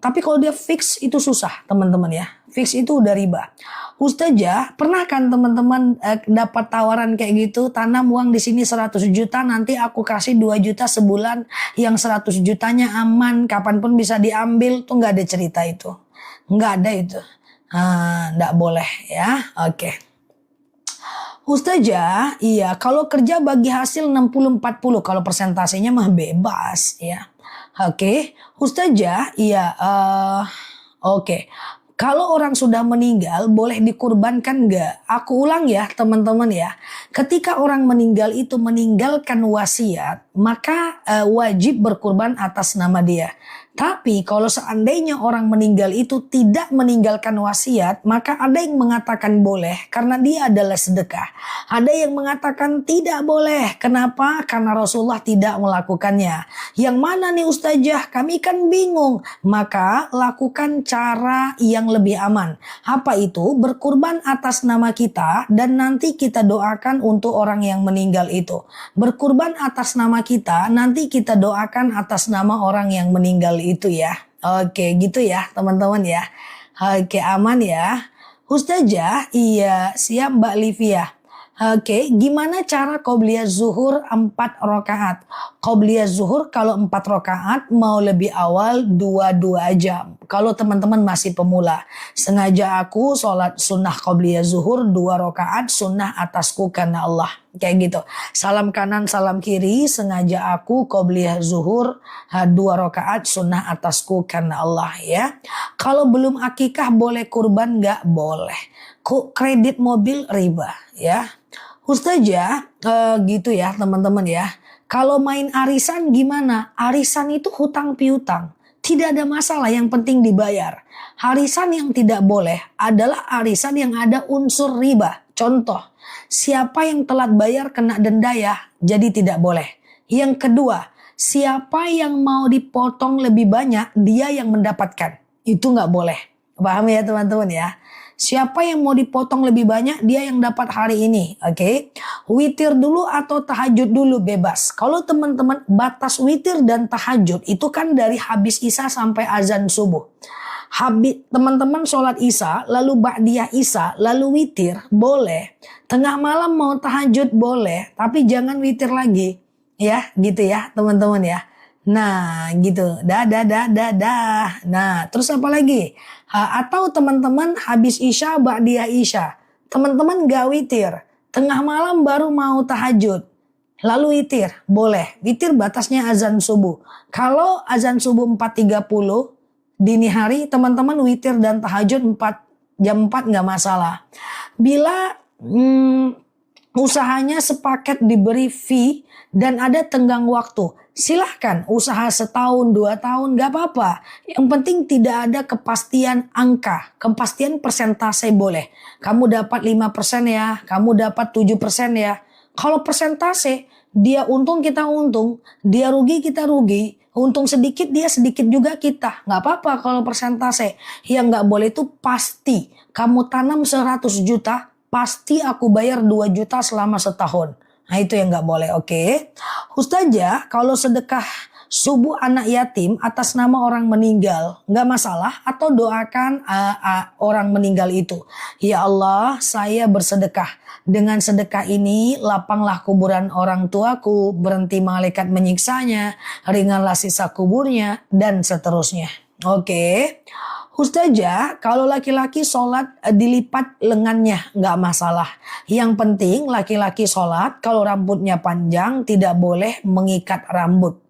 tapi kalau dia fix itu susah teman-teman ya. Fix itu udah riba. Ustazah, pernah kan teman-teman dapat tawaran kayak gitu, tanam uang di sini 100 juta, nanti aku kasih 2 juta sebulan, yang 100 jutanya aman, kapanpun bisa diambil, tuh nggak ada cerita itu. Nggak ada itu. Nggak boleh ya, oke. Ustazah, iya kalau kerja bagi hasil 60-40, kalau persentasenya mah bebas ya. Oke, Ustazah, iya, oke. Kalau orang sudah meninggal, boleh dikurbankan nggak? Aku ulang ya, teman-teman ya. Ketika orang meninggal itu meninggalkan wasiat, maka wajib berkurban atas nama dia. Tapi kalau seandainya orang meninggal itu tidak meninggalkan wasiat, maka ada yang mengatakan boleh karena dia adalah sedekah. Ada yang mengatakan tidak boleh. Kenapa? Karena Rasulullah tidak melakukannya. Yang mana nih Ustazah? Kami kan bingung. Maka lakukan cara yang lebih aman. Apa itu? Berkurban atas nama kita dan nanti kita doakan untuk orang yang meninggal itu. Berkurban atas nama kita, nanti kita doakan atas nama orang yang meninggal itu ya. Oke, gitu ya teman-teman ya. Oke, aman ya. Ustazah, iya siap Mbak Livia. Oke, gimana cara qobliyah zuhur 4 rakaat? Qobliyah zuhur kalau 4 rakaat mau lebih awal 2 jam. Kalau teman-teman masih pemula, sengaja aku sholat sunnah qobliyah zuhur 2 rakaat sunnah atasku karena Allah. Kayak gitu. Salam kanan, salam kiri, sengaja aku qobliyah zuhur 2 rakaat sunnah atasku karena Allah ya. Kalau belum akikah boleh kurban? Nggak boleh. Kredit mobil riba ya. Ustazah, gitu ya teman-teman ya. Kalau main arisan gimana? Arisan itu hutang piutang. Tidak ada masalah, yang penting dibayar. Arisan yang tidak boleh adalah arisan yang ada unsur riba. Contoh, siapa yang telat bayar kena denda ya, jadi tidak boleh. Yang kedua, siapa yang mau dipotong lebih banyak, dia yang mendapatkan. Itu nggak boleh. Paham ya teman-teman ya? Siapa yang mau dipotong lebih banyak, dia yang dapat hari ini. Oke. Witir dulu atau tahajud dulu, bebas. Kalau teman-teman batas witir dan tahajud itu kan dari habis isya sampai azan subuh. Habis teman-teman sholat isya, lalu ba'diyah isya, lalu witir, boleh. Tengah malam mau tahajud boleh, tapi jangan witir lagi. Ya, gitu ya teman-teman ya. Nah, gitu. Dah. Nah, terus apa lagi? Atau teman-teman habis isya, ba'diyah isya. Teman-teman gak witir. Tengah malam baru mau tahajud. Lalu witir, boleh. Witir batasnya azan subuh. Kalau azan subuh 4.30 dini hari, teman-teman witir dan tahajud jam 4 gak masalah. Bila usahanya sepaket diberi fee dan ada tenggang waktu, silahkan usaha setahun 2 tahun gak apa-apa. Yang penting tidak ada kepastian angka, kepastian persentase boleh. Kamu dapat 5% ya, kamu dapat 7% ya. Kalau persentase, dia untung kita untung, dia rugi kita rugi. Untung sedikit dia sedikit juga kita. Gak apa-apa kalau persentase. Yang gak boleh itu pasti. Kamu tanam 100 juta, pasti aku bayar 2 juta selama setahun. Nah itu yang gak boleh, oke. Ustazah, kalau sedekah subuh anak yatim atas nama orang meninggal, gak masalah, atau doakan orang meninggal itu. Ya Allah, saya bersedekah. Dengan sedekah ini, lapanglah kuburan orang tuaku, berhenti malaikat menyiksanya, ringanlah sisa kuburnya, dan seterusnya. Oke. Ustazah, kalau laki-laki sholat dilipat lengannya nggak masalah. Yang penting laki-laki sholat kalau rambutnya panjang tidak boleh mengikat rambut.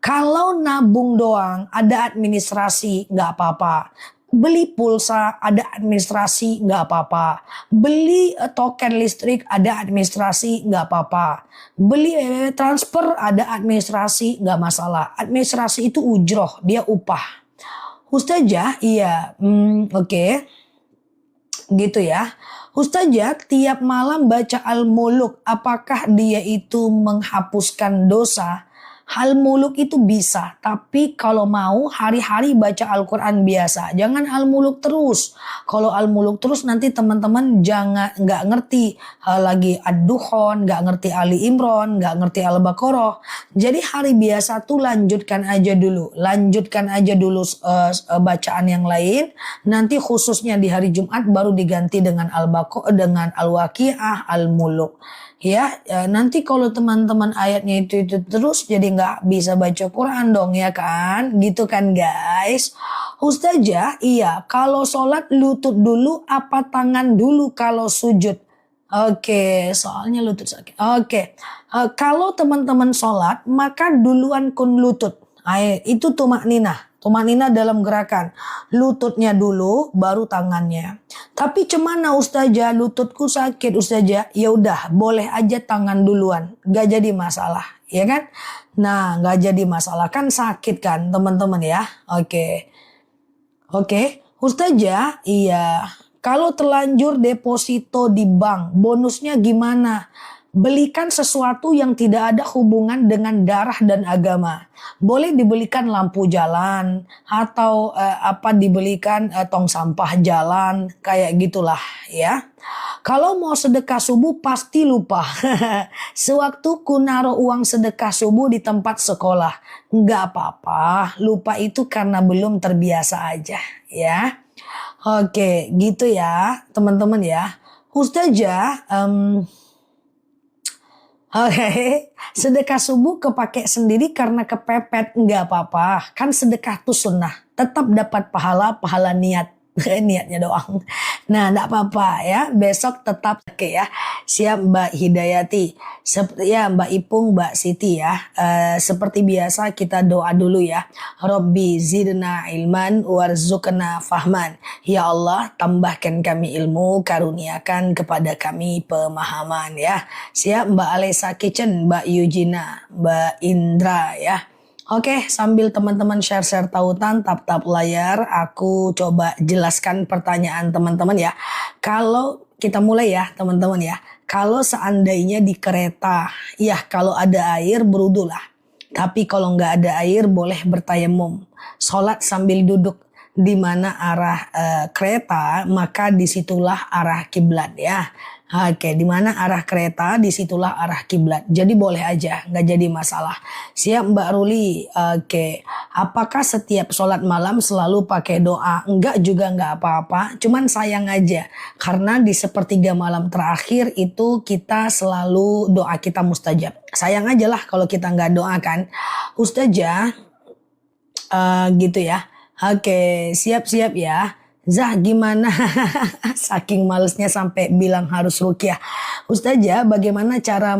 Kalau nabung doang ada administrasi nggak apa-apa. Beli pulsa ada administrasi nggak apa-apa. Beli token listrik ada administrasi nggak apa-apa. Beli transfer ada administrasi nggak masalah. Administrasi itu ujroh, dia upah. Ustazah, iya, oke. Gitu ya. Ustazah, tiap malam baca Al-Muluk, apakah dia itu menghapuskan dosa? Al-Muluk itu bisa, tapi kalau mau hari-hari baca Al-Quran biasa. Jangan Al-Muluk terus. Kalau Al-Muluk terus nanti teman-teman nggak ngerti lagi Ad-Dukhon, nggak ngerti Ali Imran, nggak ngerti Al-Baqarah. Jadi hari biasa tuh lanjutkan aja dulu. Lanjutkan aja dulu bacaan yang lain. Nanti khususnya di hari Jumat baru diganti dengan Al-Baqarah, dengan Al-Waqiah, Al-Muluk. Ya, nanti kalau teman-teman ayatnya itu terus jadi nggak bisa baca Quran dong ya kan, gitu kan guys. Ustazah, iya, kalau sholat lutut dulu apa tangan dulu kalau sujud? Oke, soalnya lutut sakit. Oke, kalau teman-teman sholat maka duluan kun lutut. Itu tumak nina. Tumak nina dalam gerakan. Lututnya dulu, baru tangannya. Tapi cemana Ustazah, lututku sakit Ustazah. Ya udah, boleh aja tangan duluan. Gak jadi masalah, ya kan? Nah, gak jadi masalah. Kan sakit kan teman-teman ya. Oke. Ustazah, iya. Kalau terlanjur deposito di bank, bonusnya gimana? Belikan sesuatu yang tidak ada hubungan dengan darah dan agama. Boleh dibelikan lampu jalan atau dibelikan tong sampah jalan, kayak gitulah ya. Kalau mau sedekah subuh pasti lupa. Sewaktu ku naruh uang sedekah subuh di tempat sekolah. Nggak apa-apa, lupa itu karena belum terbiasa aja ya. Oke, gitu ya teman-teman ya. Ustazah, sedekah subuh kepake sendiri karena kepepet, nggak apa-apa. Kan sedekah tuh sunnah, tetap dapat pahala niat. Niatnya doang. Nah, enggak apa-apa ya. Besok tetap ya. Siap Mbak Hidayati. Ya Mbak Ipung, Mbak Siti ya. Seperti biasa kita doa dulu ya. Rabbi zidna ilman warzuqna fahman. Ya Allah, tambahkan kami ilmu, karuniakan kepada kami pemahaman ya. Siap Mbak Alesa Kitchen, Mbak Yujina, Mbak Indra ya. Oke, sambil teman-teman share-share tautan, tap-tap layar, aku coba jelaskan pertanyaan teman-teman ya. Kalau kita mulai ya teman-teman ya. Kalau seandainya di kereta, ya kalau ada air berudulah. Tapi kalau nggak ada air boleh bertayamum. Sholat sambil duduk di mana arah kereta, maka disitulah arah kiblat ya. Oke, di mana arah kereta, disitulah arah kiblat. Jadi boleh aja, nggak jadi masalah. Siap Mbak Ruli. Oke, apakah setiap sholat malam selalu pakai doa? Enggak juga nggak apa-apa. Cuman sayang aja, karena di sepertiga malam terakhir itu kita selalu doa kita mustajab. Sayang aja lah kalau kita nggak doakan. Ustazah, gitu ya. Oke, siap-siap ya. Zah gimana? Saking malesnya sampai bilang harus ruqyah. Ustazah, bagaimana cara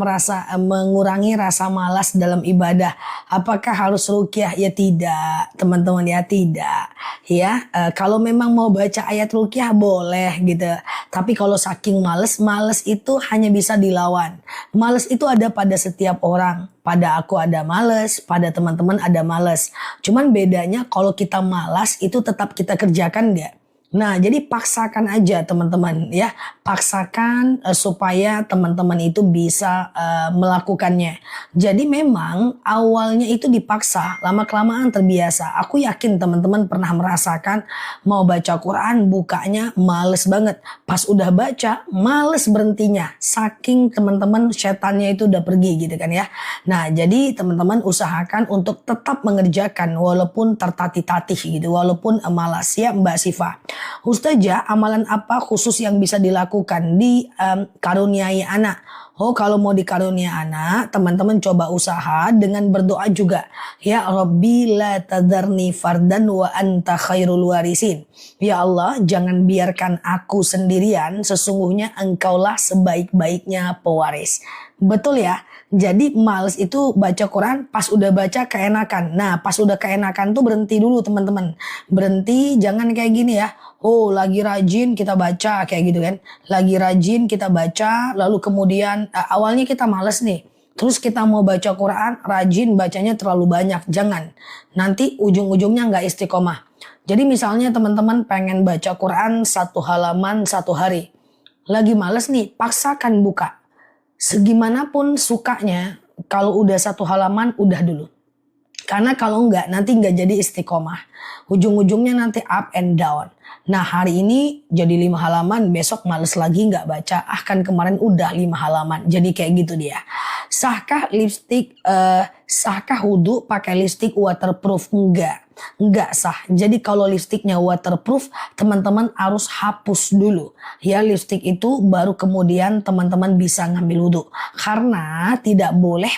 mengurangi rasa malas dalam ibadah? Apakah harus ruqyah? Ya tidak, teman-teman ya tidak. Ya, kalau memang mau baca ayat ruqyah boleh gitu. Tapi kalau saking males itu hanya bisa dilawan. Males itu ada pada setiap orang. Pada aku ada males, pada teman-teman ada males. Cuman bedanya kalau kita malas itu tetap kita kerjakan nggak? Nah, jadi paksakan aja teman-teman ya. Paksakan supaya teman-teman itu bisa melakukannya. Jadi memang awalnya itu dipaksa, lama-kelamaan terbiasa. Aku yakin teman-teman pernah merasakan mau baca Quran, bukanya males banget. Pas udah baca, males berhentinya. Saking teman-teman setannya itu udah pergi gitu kan ya. Nah, jadi teman-teman usahakan untuk tetap mengerjakan walaupun tertatih-tatih gitu, walaupun malas ya Mbak Siva. Ustazah, amalan apa khusus yang bisa dilakukan di karuniai anak? Oh, kalau mau dikaruniai anak, teman-teman coba usaha dengan berdoa juga. Ya Rabbi la tadarni fardan wa anta khairul warisin. Ya Allah, jangan biarkan aku sendirian, sesungguhnya engkaulah sebaik-baiknya pewaris. Betul ya? Jadi males itu baca Quran pas udah baca keenakan. Nah, pas udah keenakan tuh berhenti dulu teman-teman. Berhenti, jangan kayak gini ya. Oh, lagi rajin kita baca kayak gitu kan. Lagi rajin kita baca, lalu kemudian awalnya kita males nih. Terus kita mau baca Quran, rajin bacanya terlalu banyak. Jangan. Nanti ujung-ujungnya nggak istiqomah. Jadi misalnya teman-teman pengen baca Quran 1 halaman 1 hari. Lagi males nih, paksakan buka. Segimanapun sukanya, kalau udah 1 halaman udah dulu. Karena kalau enggak nanti enggak jadi istiqomah. Ujung-ujungnya nanti up and down. Nah, hari ini jadi 5 halaman, besok males lagi enggak baca. Kan kemarin udah 5 halaman. Jadi kayak gitu dia. Sahkah wudu pakai lipstik waterproof? Enggak sah. Jadi kalau lipstiknya waterproof, teman-teman harus hapus dulu. Ya, lipstik itu baru kemudian teman-teman bisa ngambil wudu. Karena tidak boleh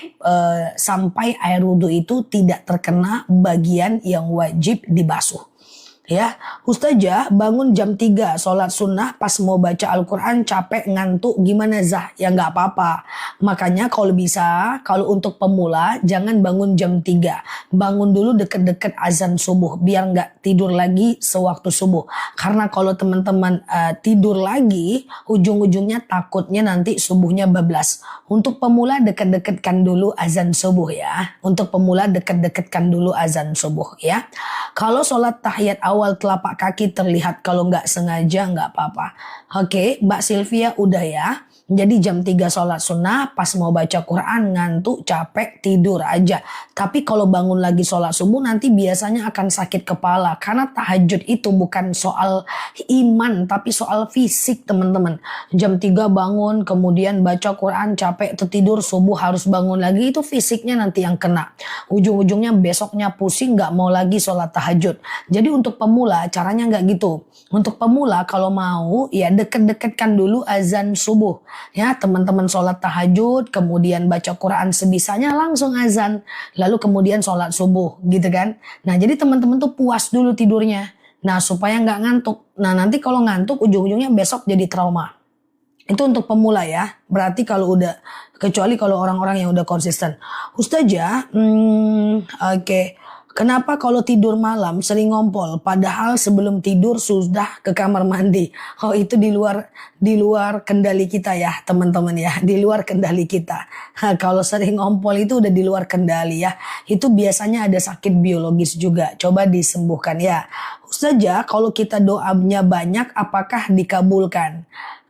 sampai air wudu itu tidak terkena bagian yang wajib dibasuh. Ya, Ustazah bangun jam 3 sholat sunnah pas mau baca Al-Quran capek ngantuk gimana Zah? Ya nggak apa-apa. Makanya kalau bisa, kalau untuk pemula jangan bangun jam 3. Bangun dulu deket-deket azan subuh biar nggak tidur lagi sewaktu subuh. Karena kalau teman-teman tidur lagi, ujung-ujungnya takutnya nanti subuhnya bablas. Untuk pemula deket-deketkan dulu azan subuh ya. Untuk pemula deket-deketkan dulu azan subuh ya. Kalau sholat tahiyat awal telapak kaki terlihat, kalau nggak sengaja nggak apa-apa. Oke, Mbak Sylvia udah ya. Jadi jam 3 sholat sunnah, pas mau baca Quran, ngantuk, capek, tidur aja. Tapi kalau bangun lagi sholat subuh nanti biasanya akan sakit kepala. Karena tahajud itu bukan soal iman, tapi soal fisik teman-teman. Jam 3 bangun, kemudian baca Quran, capek, tertidur, subuh harus bangun lagi. Itu fisiknya nanti yang kena. Ujung-ujungnya besoknya pusing, nggak mau lagi sholat tahajud. Jadi untuk pemula caranya nggak gitu. Untuk pemula kalau mau ya deket-deketkan dulu azan subuh. Ya, teman-teman sholat tahajud, kemudian baca Quran sebisanya langsung azan. Lalu kemudian sholat subuh gitu kan. Nah jadi teman-teman tuh puas dulu tidurnya. Nah supaya nggak ngantuk. Nah nanti kalau ngantuk ujung-ujungnya besok jadi trauma. Itu untuk pemula ya. Berarti kalau udah, kecuali kalau orang-orang yang udah konsisten. Ustazah, oke. Kenapa kalau tidur malam sering ngompol, padahal sebelum tidur sudah ke kamar mandi? Oh itu di luar kendali kita ya teman-teman ya, di luar kendali kita. Kalau sering ngompol itu udah di luar kendali ya. Itu biasanya ada sakit biologis juga. Coba disembuhkan ya. Ustazah, kalau kita doanya banyak, apakah dikabulkan?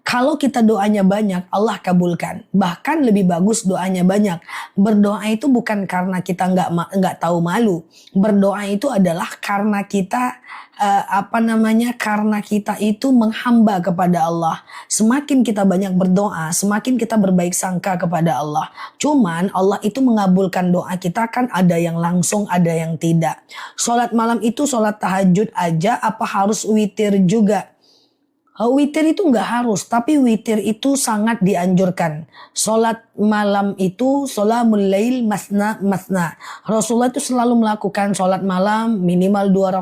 Kalau kita doanya banyak, Allah kabulkan. Bahkan lebih bagus doanya banyak. Berdoa itu bukan karena kita nggak tahu malu. Berdoa itu adalah karena kita karena kita itu menghamba kepada Allah. Semakin kita banyak berdoa, semakin kita berbaik sangka kepada Allah. Cuman Allah itu mengabulkan doa kita kan ada yang langsung, ada yang tidak. Sholat malam itu sholat tahajud aja, apa harus witir juga? Witir itu nggak harus, tapi witir itu sangat dianjurkan. Sholat malam itu sholamul lail masna masna. Rasulullah itu selalu melakukan sholat malam minimal 2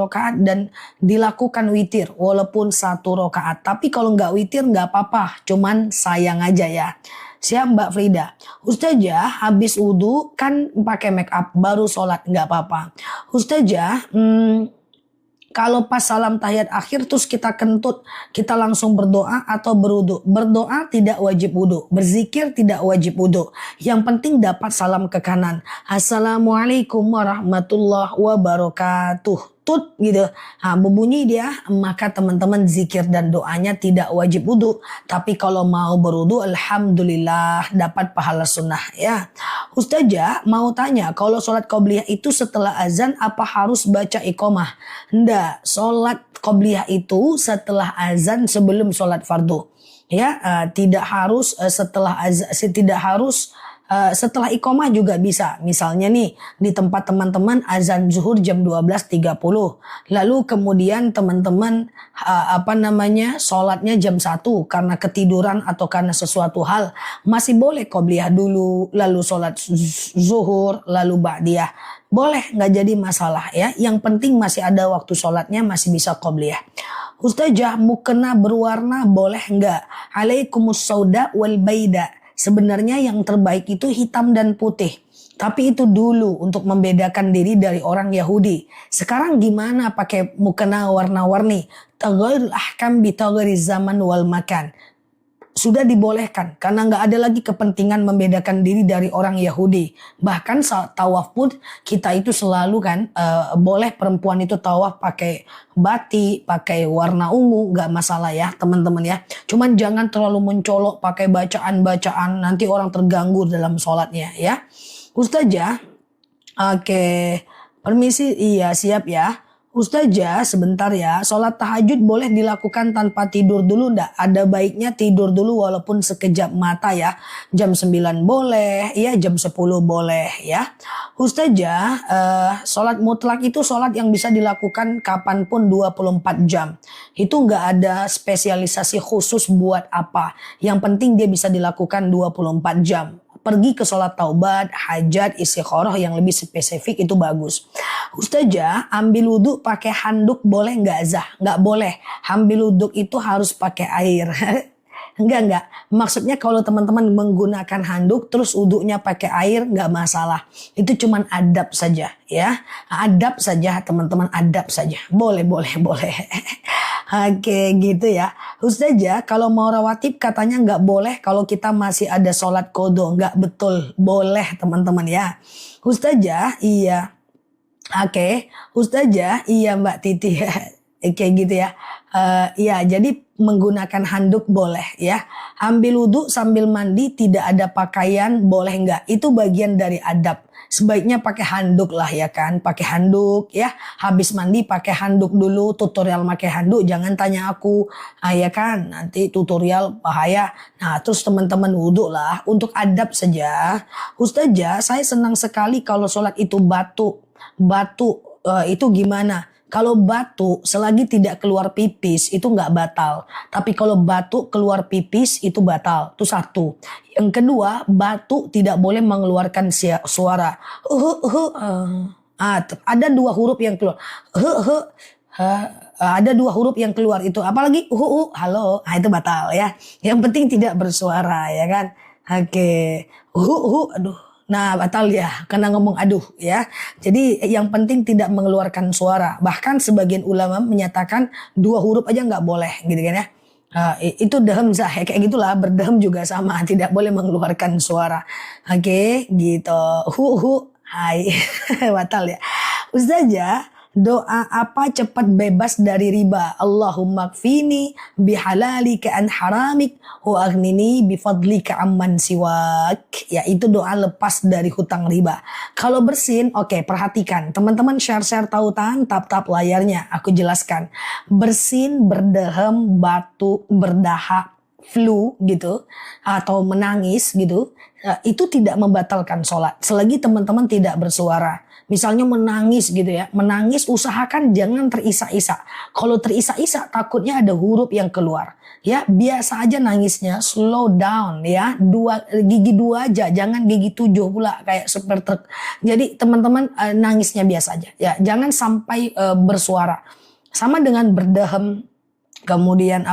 rakaat dan dilakukan witir walaupun 1 rakaat. Tapi kalau nggak witir nggak apa-apa, cuman sayang aja ya. Siap Mbak Frida. Ustazah habis wudhu kan pakai make up baru sholat nggak apa-apa. Ustazah, kalau pas salam tahiyat akhir terus kita kentut, kita langsung berdoa atau berwudu. Berdoa tidak wajib wudu, berzikir tidak wajib wudu. Yang penting dapat salam ke kanan. Assalamualaikum warahmatullahi wabarakatuh. Tut gitu. Nah, berbunyi dia, maka teman-teman zikir dan doanya tidak wajib wudu. Tapi kalau mau berwudu, alhamdulillah dapat pahala sunnah ya. Ustazah mau tanya, kalau sholat qobliyah itu setelah azan apa harus baca iqomah? Nggak, sholat qobliyah itu setelah azan sebelum sholat fardu. Ya, tidak harus setelah azan, tidak harus setelah iqomah juga bisa. Misalnya nih di tempat teman-teman azan zuhur jam 12.30. Lalu kemudian teman-teman sholatnya jam 1 karena ketiduran atau karena sesuatu hal, masih boleh qobliyah dulu, lalu sholat zuhur, lalu ba'diyah. Boleh, nggak jadi masalah ya. Yang penting masih ada waktu sholatnya, masih bisa qobliyah. Ustazah, mukena berwarna boleh nggak? Alaikumus sauda wal baida. Sebenarnya yang terbaik itu hitam dan putih. Tapi itu dulu untuk membedakan diri dari orang Yahudi. Sekarang gimana pakai mukena warna-warni? Taghairul ahkam bitaghairiz zaman wal makan. Sudah dibolehkan karena nggak ada lagi kepentingan membedakan diri dari orang Yahudi. Bahkan saat tawaf pun kita itu selalu kan boleh perempuan itu tawaf pakai batik, pakai warna ungu, nggak masalah ya teman-teman ya. Cuman jangan terlalu mencolok pakai bacaan-bacaan, nanti orang terganggu dalam sholatnya ya. Ustazah, oke, permisi, iya siap ya. Ustazah sebentar ya, sholat tahajud boleh dilakukan tanpa tidur dulu ndak? Ada baiknya tidur dulu walaupun sekejap mata ya. Jam 9 boleh, ya jam 10 boleh ya. Ustazah, sholat mutlak itu sholat yang bisa dilakukan kapanpun 24 jam. Itu nggak ada spesialisasi khusus buat apa. Yang penting dia bisa dilakukan 24 jam. pergi ke sholat taubat, hajat, istikharah yang lebih spesifik itu bagus. Ustazah, ambil wudhu pakai handuk boleh nggak Zah? Nggak boleh. Ambil wudhu itu harus pakai air. Enggak. Maksudnya kalau teman-teman menggunakan handuk terus wudhunya pakai air nggak masalah. Itu cuman adab saja ya. Adab saja teman-teman, adab saja. Boleh. Oke gitu ya. Ustazah, kalau mau rawatib katanya nggak boleh kalau kita masih ada sholat qodho. Nggak betul. Boleh teman-teman ya. Ustazah, iya. Oke. Ustazah, iya Mbak Titi. Kayak gitu ya. Ya, jadi menggunakan handuk boleh ya. Ambil wudhu sambil mandi tidak ada pakaian boleh nggak? Itu bagian dari adab. Sebaiknya pakai handuk lah ya kan. Pakai handuk ya. Habis mandi pakai handuk dulu. Tutorial pakai handuk. Jangan tanya aku. Ya kan. Nanti tutorial bahaya. Nah terus teman-teman wudhu lah. Untuk adab saja. Ustazah, saya senang sekali kalau sholat itu batu. Itu gimana? Kalau batu selagi tidak keluar pipis itu nggak batal. Tapi kalau batu keluar pipis itu batal. Itu satu. Yang kedua, batu tidak boleh mengeluarkan suara. Ada dua huruf yang keluar. Ada dua huruf yang keluar itu. Apalagi halo. Itu batal ya. Yang penting tidak bersuara ya kan. Oke. Aduh. Nah batal ya karena ngomong aduh ya. Jadi yang penting tidak mengeluarkan suara. Bahkan sebagian ulama menyatakan dua huruf aja nggak boleh gitu kan ya. Itu dehem sah ya, kayak gitulah. Berdehem juga sama, tidak boleh mengeluarkan suara. Oke gitu. Hai. Batal ya. Ustazah, doa apa cepat bebas dari riba? Allahumma kfini bihalalika an haramik wa aghnini bifadlika amman siwak. Ya itu doa lepas dari hutang riba. Kalau bersin, oke, perhatikan. Teman-teman share tautan, tap layarnya. Aku jelaskan. Bersin, berdehem, batuk, berdahak, flu gitu atau menangis gitu, itu tidak membatalkan sholat selagi teman-teman tidak bersuara. Misalnya menangis gitu ya, menangis usahakan jangan terisak-isak. Kalau terisak-isak takutnya ada huruf yang keluar. Ya biasa aja nangisnya, slow down ya, gigi dua aja, jangan gigi 7 pula kayak super truk. Jadi teman-teman nangisnya biasa aja, ya jangan sampai bersuara. Sama dengan berdehem, kemudian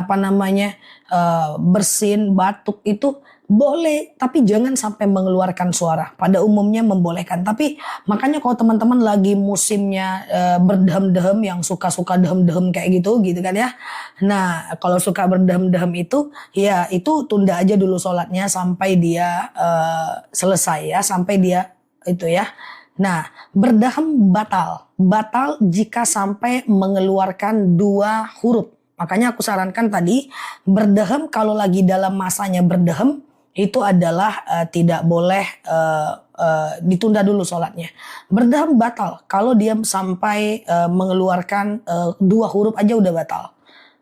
bersin, batuk itu boleh, tapi jangan sampai mengeluarkan suara. Pada umumnya membolehkan. Tapi makanya kalau teman-teman lagi musimnya berdehem-dehem, yang suka-suka dehem-dehem kayak gitu kan ya. Nah kalau suka berdehem-dehem itu, ya itu tunda aja dulu sholatnya sampai dia selesai ya, sampai dia itu ya. Nah berdehem batal jika sampai mengeluarkan dua huruf. Makanya aku sarankan tadi berdehem kalau lagi dalam masanya berdehem itu adalah tidak boleh ditunda dulu sholatnya. Berdehem batal kalau dia sampai mengeluarkan dua huruf aja udah batal.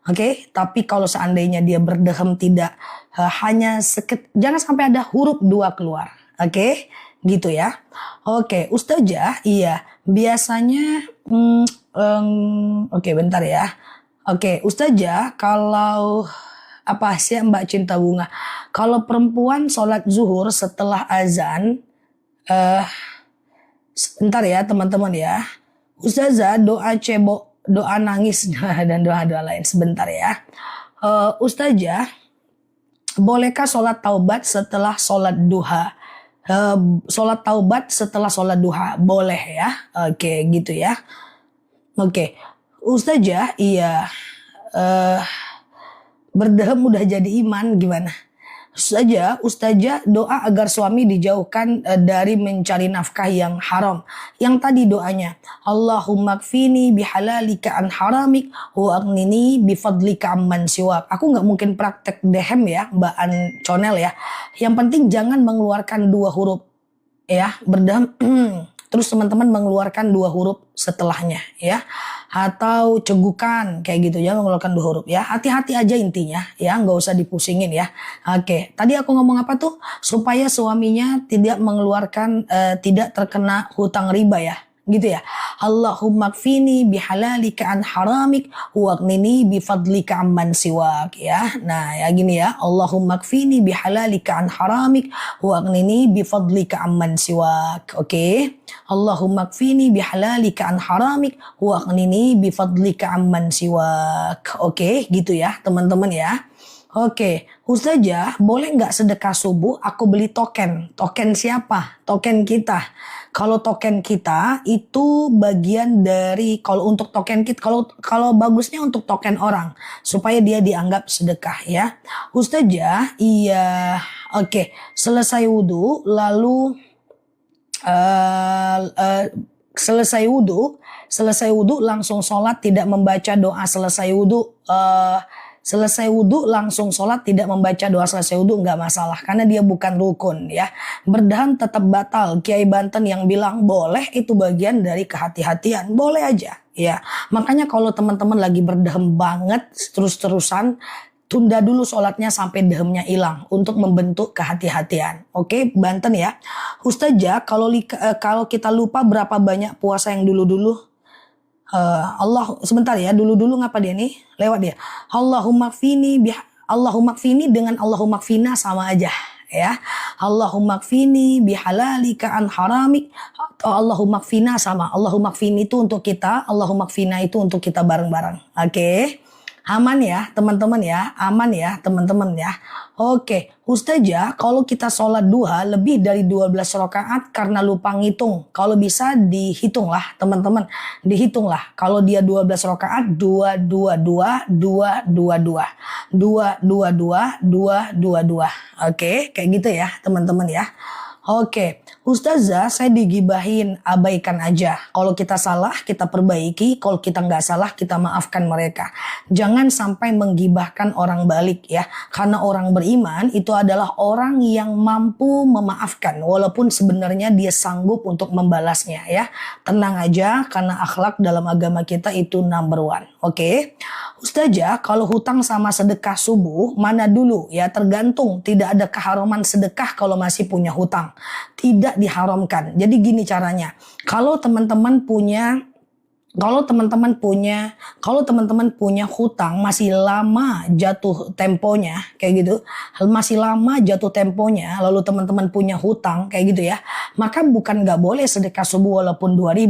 Oke, tapi kalau seandainya dia berdehem tidak jangan sampai ada huruf dua keluar. Oke, gitu ya. Oke, Ustazah, iya biasanya oke bentar ya. Oke, Ustazah, kalau apa sih Mbak Cinta Bunga? Kalau perempuan sholat zuhur setelah azan, sebentar ya teman-teman ya. Ustazah, doa cebok, doa nangis dan doa-doa lain sebentar ya. Ustazah, bolehkah sholat taubat setelah sholat duha? Sholat taubat setelah sholat duha boleh ya. Oke, gitu ya. Oke. Ustazah, iya berdehem udah jadi iman gimana? Ustazah doa agar suami dijauhkan dari mencari nafkah yang haram. Yang tadi doanya, Allahumma kfini bihalalika an haramik wa aghnini bifadlika amman siwak. Aku nggak mungkin praktek dehem ya, Mbak An Conel ya. Yang penting jangan mengeluarkan dua huruf ya, berdehem. Terus teman-teman mengeluarkan dua huruf setelahnya ya. Atau cegukan kayak gitu ya, mengeluarkan dua huruf ya. Hati-hati aja intinya ya, nggak usah dipusingin ya. Oke, tadi aku ngomong apa tuh? Supaya suaminya tidak mengeluarkan, tidak terkena hutang riba ya. gitu ya. Allahumma kfini bihalalika an haramik waghnini bifadlika amman siwak ya. Nah, ya gini ya. Allahumma kfini bihalalika an haramik waghnini bifadlika amman siwak. Oke. Allahumma kfini bihalalika an haramik waghnini bifadlika amman siwak. Oke, gitu ya, teman-teman ya. Oke, Ustazah, boleh nggak sedekah subuh aku beli token? Token siapa? Token kita. Kalau token kita itu bagian dari, kalau untuk token kita, kalau bagusnya untuk token orang supaya dia dianggap sedekah ya. Ustazah, iya, oke. Selesai wudhu, lalu selesai wudhu langsung sholat tidak membaca doa selesai wudhu. Selesai wudhu langsung sholat tidak membaca doa selesai wudhu nggak masalah karena dia bukan rukun ya. Berdahan tetap batal. Kiai Banten yang bilang boleh itu bagian dari kehati-hatian, boleh aja ya. Makanya kalau teman-teman lagi berdahem banget terus-terusan, tunda dulu sholatnya sampai dahemnya hilang untuk membentuk kehati-hatian. Oke, Banten ya. Ustazah, kalau kita lupa berapa banyak puasa yang dulu-dulu, Allah sebentar ya, dulu ngapa dia nih lewat dia. Allahumma kfini dengan Allahumma kfina sama aja ya. Allahumma kfini bihalalika an haramik atau Allahumma kfina sama. Allahumma kfini itu untuk kita, Allahumma kfina itu untuk kita bareng-bareng. Oke. Aman ya teman-teman ya, aman ya teman-teman ya. Oke, Ustazah, kalau kita sholat duha lebih dari 12 rakaat karena lupa ngitung. Kalau bisa dihitunglah teman-teman, dihitunglah. Kalau dia 12 rakaat 222 222 222 222. Oke, kayak gitu ya teman-teman ya. Oke, Ustazah, saya digibahin, abaikan aja. Kalau kita salah, kita perbaiki. Kalau kita nggak salah, kita maafkan mereka. Jangan sampai menggibahkan orang balik ya. Karena orang beriman itu adalah orang yang mampu memaafkan. Walaupun sebenarnya dia sanggup untuk membalasnya ya. Tenang aja, karena akhlak dalam agama kita itu number one. Oke, Ustazah, kalau hutang sama sedekah subuh, mana dulu ya? Tergantung, tidak ada keharaman sedekah kalau masih punya hutang. Tidak diharamkan. Jadi gini caranya. Kalau teman-teman punya hutang masih lama jatuh temponya kayak gitu, masih lama jatuh temponya, lalu teman-teman punya hutang kayak gitu ya, maka bukan nggak boleh sedekah subuh walaupun 2000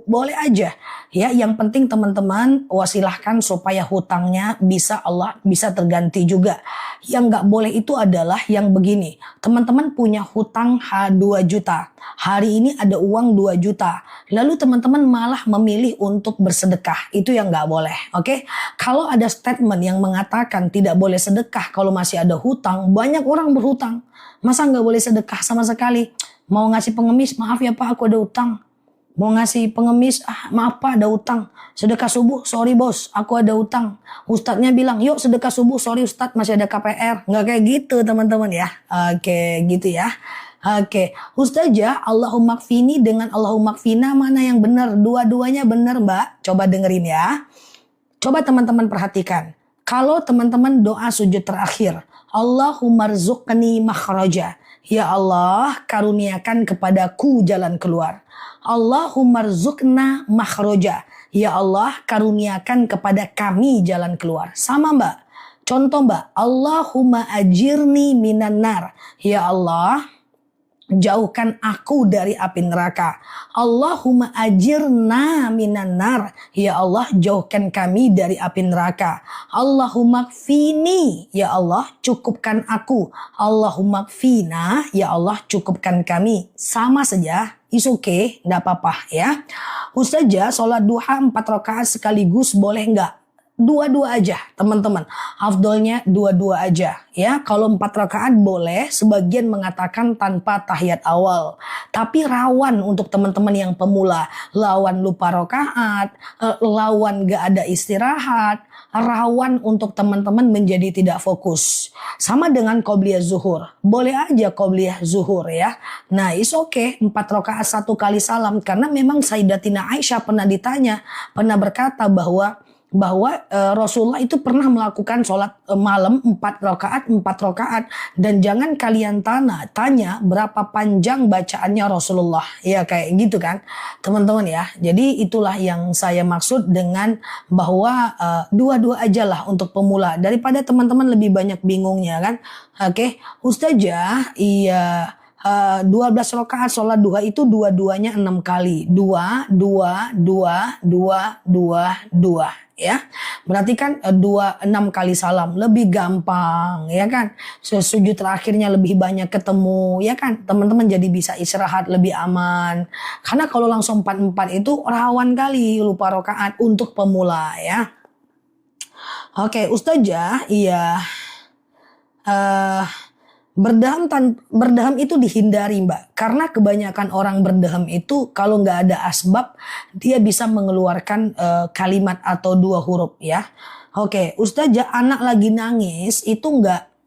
boleh aja ya. Yang penting teman-teman wasilahkan supaya hutangnya Allah bisa terganti juga. Yang nggak boleh itu adalah yang begini, teman-teman punya hutang 2 juta, hari ini ada uang 2 juta, lalu teman-teman malah memilih untuk bersedekah, itu yang nggak boleh. Oke, kalau ada statement yang mengatakan tidak boleh sedekah kalau masih ada hutang, banyak orang berhutang, masa nggak boleh sedekah sama sekali? Mau ngasih pengemis, maaf ya Pak, aku ada hutang. Mau ngasih pengemis, maaf Pak, ada utang. Sedekah subuh, sorry bos, aku ada utang. Ustadznya bilang, yuk sedekah subuh, sorry Ustadz, masih ada KPR. Nggak kayak gitu teman-teman ya. Oke, gitu ya. Oke, Ustazah, Allahumma kfini dengan Allahumma kfina mana yang benar? Dua-duanya benar Mbak. Coba dengerin ya. Coba teman-teman perhatikan. Kalau teman-teman doa sujud terakhir, Allahumma rzuqni makhraja. Ya Allah, karuniakan kepadaku jalan keluar. Allahumma rzuqna makhraja. Ya Allah, karuniakan kepada kami jalan keluar. Sama Mbak. Contoh Mbak, Allahumma ajirni minan nar. Ya Allah, jauhkan aku dari api neraka. Allahumma ajirna minan nar. Ya Allah, jauhkan kami dari api neraka. Allahumma kfini. Ya Allah, cukupkan aku. Allahumma kfina. Ya Allah, cukupkan kami. Sama saja. Is okay, enggak apa-apa ya. Ustazah, sholat duha 4 rakaat sekaligus boleh enggak? Dua-dua aja teman-teman, afdolnya dua-dua aja ya. Kalau 4 rakaat boleh, sebagian mengatakan tanpa tahiyat awal, tapi rawan untuk teman-teman yang pemula, lawan lupa rakaat, lawan gak ada istirahat, rawan untuk teman-teman menjadi tidak fokus. Sama dengan qobliyah zuhur, boleh aja qobliyah zuhur ya. Nah is okay, 4 rakaat 1 kali salam, karena memang Sayyidatina Aisyah pernah ditanya, pernah berkata bahwa bahwa Rasulullah itu pernah melakukan sholat malam 4 rakaat. Dan jangan kalian tanya berapa panjang bacaannya Rasulullah. Ya kayak gitu kan teman-teman ya. Jadi itulah yang saya maksud dengan bahwa dua-dua aja lah untuk pemula. Daripada teman-teman lebih banyak bingungnya kan. Oke, Ustazah, iya. 12 rakaat sholat duha itu dua-duanya 6 kali. Dua, ya. Berarti kan 6 kali salam. Lebih gampang, ya kan. Sujud terakhirnya lebih banyak ketemu, ya kan. Teman-teman jadi bisa istirahat lebih aman. Karena kalau langsung 4 itu rawan kali lupa rakaat untuk pemula, ya. Oke, Ustazah, iya. Berdaham itu dihindari Mbak, karena kebanyakan orang berdaham itu kalau nggak ada asbab dia bisa mengeluarkan kalimat atau 2 huruf ya. Oke, Ustazah, anak lagi nangis itu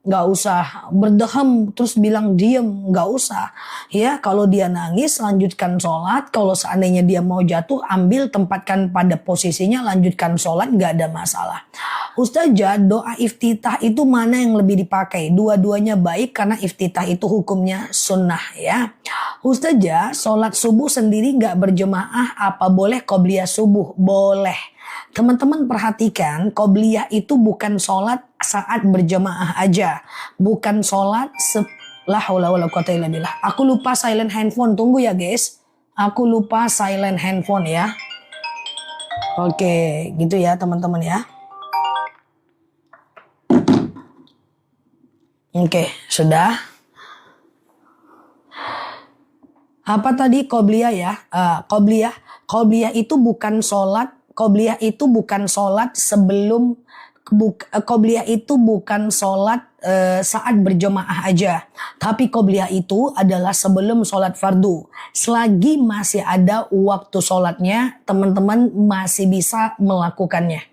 nggak usah berdaham terus bilang diem, nggak usah ya. Kalau dia nangis lanjutkan sholat, kalau seandainya dia mau jatuh ambil tempatkan pada posisinya, lanjutkan sholat, nggak ada masalah. Ustazah, doa iftitah itu mana yang lebih dipakai? Dua-duanya baik karena iftitah itu hukumnya sunnah ya. Ustazah, sholat subuh sendiri nggak berjemaah, apa boleh qobliyah subuh? Boleh. Teman-teman perhatikan, qobliyah itu bukan sholat saat berjemaah aja. Bukan sholat la haula wala quwata illa billah. Aku lupa silent handphone, tunggu ya guys. Aku lupa silent handphone ya. Oke, gitu ya teman-teman ya. Oke, sudah. Apa tadi qobliyah ya? Qobliyah itu bukan sholat. Qobliyah itu bukan sholat sebelum. Qobliyah itu bukan sholat saat berjemaah aja. Tapi qobliyah itu adalah sebelum sholat fardu. Selagi masih ada waktu sholatnya, teman-teman masih bisa melakukannya.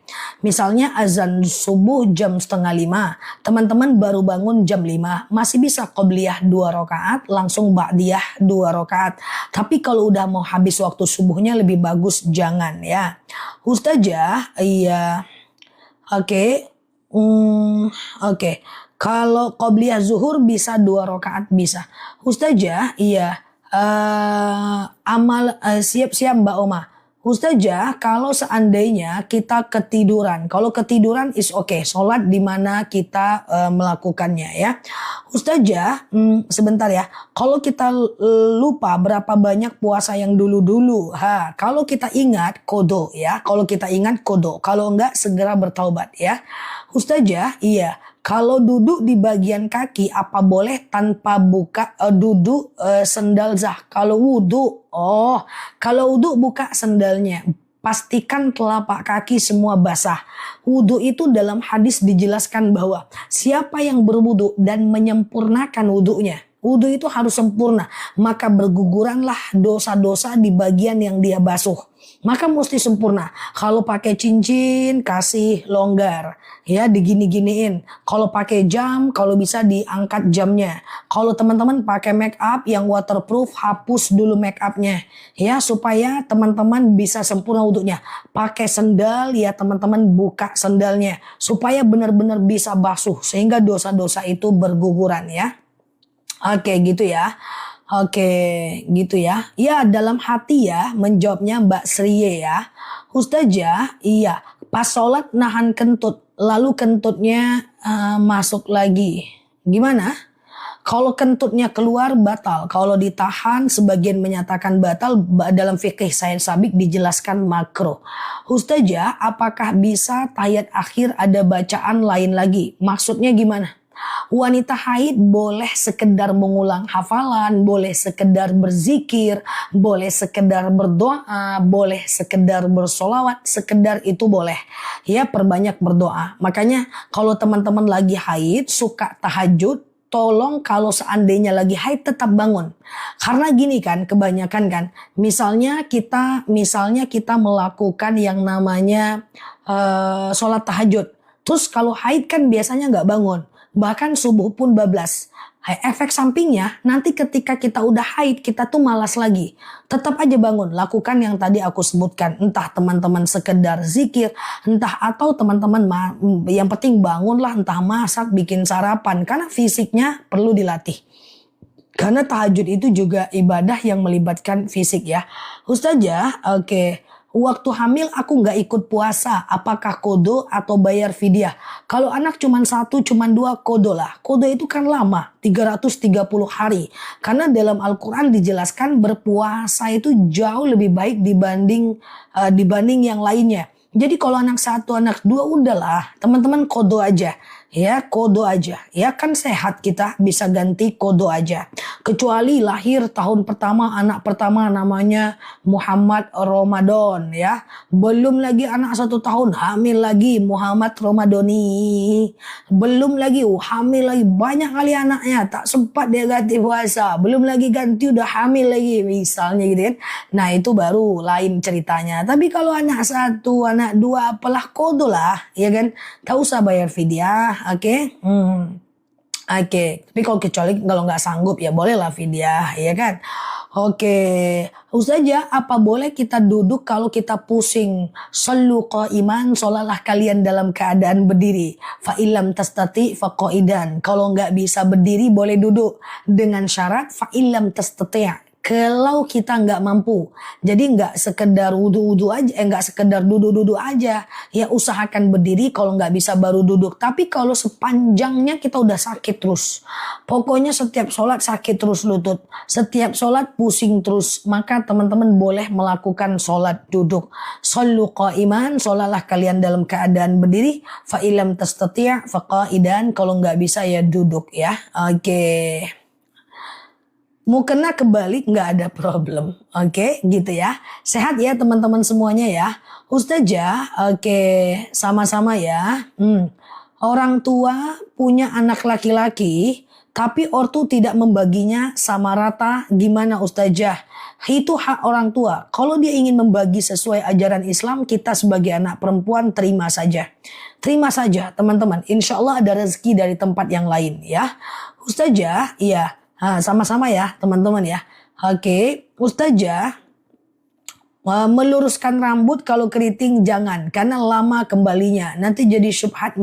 Misalnya azan subuh jam 4:30, teman-teman baru bangun jam 5, masih bisa qobliyah 2 rakaat, langsung ba'diyah 2 rakaat. Tapi kalau udah mau habis waktu subuhnya lebih bagus jangan ya. Ustazah, iya. Oke. Kalau qobliyah zuhur bisa 2 rakaat bisa. Ustazah, iya. Siap-siap Mbak Oma. Ustazah, kalau seandainya kita ketiduran, kalau ketiduran is okay, sholat di mana kita melakukannya ya. Ustazah, sebentar ya. Kalau kita lupa berapa banyak puasa yang dulu-dulu, kalau kita ingat kodo ya. Kalau kita ingat kodo, kalau enggak segera bertaubat ya. Ustazah, iya. Kalau duduk di bagian kaki apa boleh tanpa buka duduk sendal zah? Kalau wudhu, kalau wudhu buka sendalnya. Pastikan telapak kaki semua basah. Wudhu itu dalam hadis dijelaskan bahwa siapa yang berwudhu dan menyempurnakan wudhunya, wudhu itu harus sempurna, maka berguguranlah dosa-dosa di bagian yang dia basuh. Maka mesti sempurna. Kalau pakai cincin kasih longgar ya, digini-giniin. Kalau pakai jam, kalau bisa diangkat jamnya. Kalau teman-teman pakai make up yang waterproof, hapus dulu make upnya ya, supaya teman-teman bisa sempurna wudhunya. Pakai sendal ya, teman-teman buka sendalnya supaya benar-benar bisa basuh sehingga dosa-dosa itu berguguran ya. Oke, gitu ya. Oke, gitu ya. Ya, dalam hati ya, menjawabnya Mbak Sriye ya. Ustazah, iya, pas sholat nahan kentut, lalu kentutnya masuk lagi. Gimana? Kalau kentutnya keluar batal. Kalau ditahan, sebagian menyatakan batal. Dalam fikih Said Sabik dijelaskan makruh. Ustazah, apakah bisa tahiyat akhir ada bacaan lain lagi? Maksudnya gimana? Wanita haid boleh sekedar mengulang hafalan, boleh sekedar berzikir, boleh sekedar berdoa, boleh sekedar bersolawat, sekedar itu boleh. Ya, perbanyak berdoa. Makanya kalau teman-teman lagi haid, suka tahajud, tolong kalau seandainya lagi haid tetap bangun. Karena gini kan, kebanyakan kan, misalnya kita melakukan yang namanya sholat tahajud. Terus kalau haid kan biasanya nggak bangun. bahkan subuh pun bablas. Efek sampingnya nanti ketika kita udah haid kita tuh malas lagi. Tetap aja bangun, lakukan yang tadi aku sebutkan. Entah teman-teman sekedar zikir, entah atau teman-teman yang penting bangunlah, entah masak, bikin sarapan. Karena fisiknya perlu dilatih. Karena tahajud itu juga ibadah yang melibatkan fisik ya. Ustazah, oke. Waktu hamil aku nggak ikut puasa, apakah kodo atau bayar fidyah? Kalau anak cuma satu, cuma dua, kodo lah. Kodo itu kan lama, 330 hari. Karena dalam Al-Quran dijelaskan berpuasa itu jauh lebih baik dibanding yang lainnya. Jadi kalau anak satu, anak dua, udahlah teman-teman kodo aja. Ya kodo aja, ya kan sehat kita bisa ganti kodo aja. Kecuali lahir tahun pertama, anak pertama namanya Muhammad Ramadan ya. Belum lagi anak 1 tahun hamil lagi Muhammad Ramadoni. Belum lagi hamil lagi, banyak kali anaknya tak sempat dia ganti puasa. Belum lagi ganti udah hamil lagi misalnya gitu kan. Nah itu baru lain ceritanya. Tapi kalau anak satu, anak dua, apalah kodo lah ya kan. Tak usah bayar fidyah. Oke. Tapi kalau nggak sanggup ya bolehlah fidyah, ya kan? Oke. Ustazah, apa boleh kita duduk kalau kita pusing? Shallu qa'iman, sholalah kalian dalam keadaan berdiri. Fa illam tastati fa qa'idan. Kalau nggak bisa berdiri boleh duduk dengan syarat fa illam tastati'. Kalau kita nggak mampu, jadi nggak sekedar wudu-wudu aja, nggak sekedar duduk-duduk aja, ya usahakan berdiri. Kalau nggak bisa baru duduk. Tapi kalau sepanjangnya kita udah sakit terus, pokoknya setiap sholat sakit terus lutut, setiap sholat pusing terus, maka teman-teman boleh melakukan sholat duduk. Shallu qa'iman, sholalah kalian dalam keadaan berdiri. Fa ilam tastati' fa qa'idan, kalau nggak bisa ya duduk ya. Oke. Mau kena kebalik nggak ada problem. Oke, gitu ya. Sehat ya teman-teman semuanya ya. Ustazah, oke, sama-sama ya. Orang tua punya anak laki-laki, tapi ortu tidak membaginya sama rata. Gimana Ustazah? Itu hak orang tua. Kalau dia ingin membagi sesuai ajaran Islam, kita sebagai anak perempuan terima saja. Terima saja teman-teman. Insya Allah ada rezeki dari tempat yang lain ya. Ustazah, iya. Sama-sama ya teman-teman ya. Oke, Ustazah, meluruskan rambut kalau keriting jangan, karena lama kembalinya. Nanti jadi syubhat,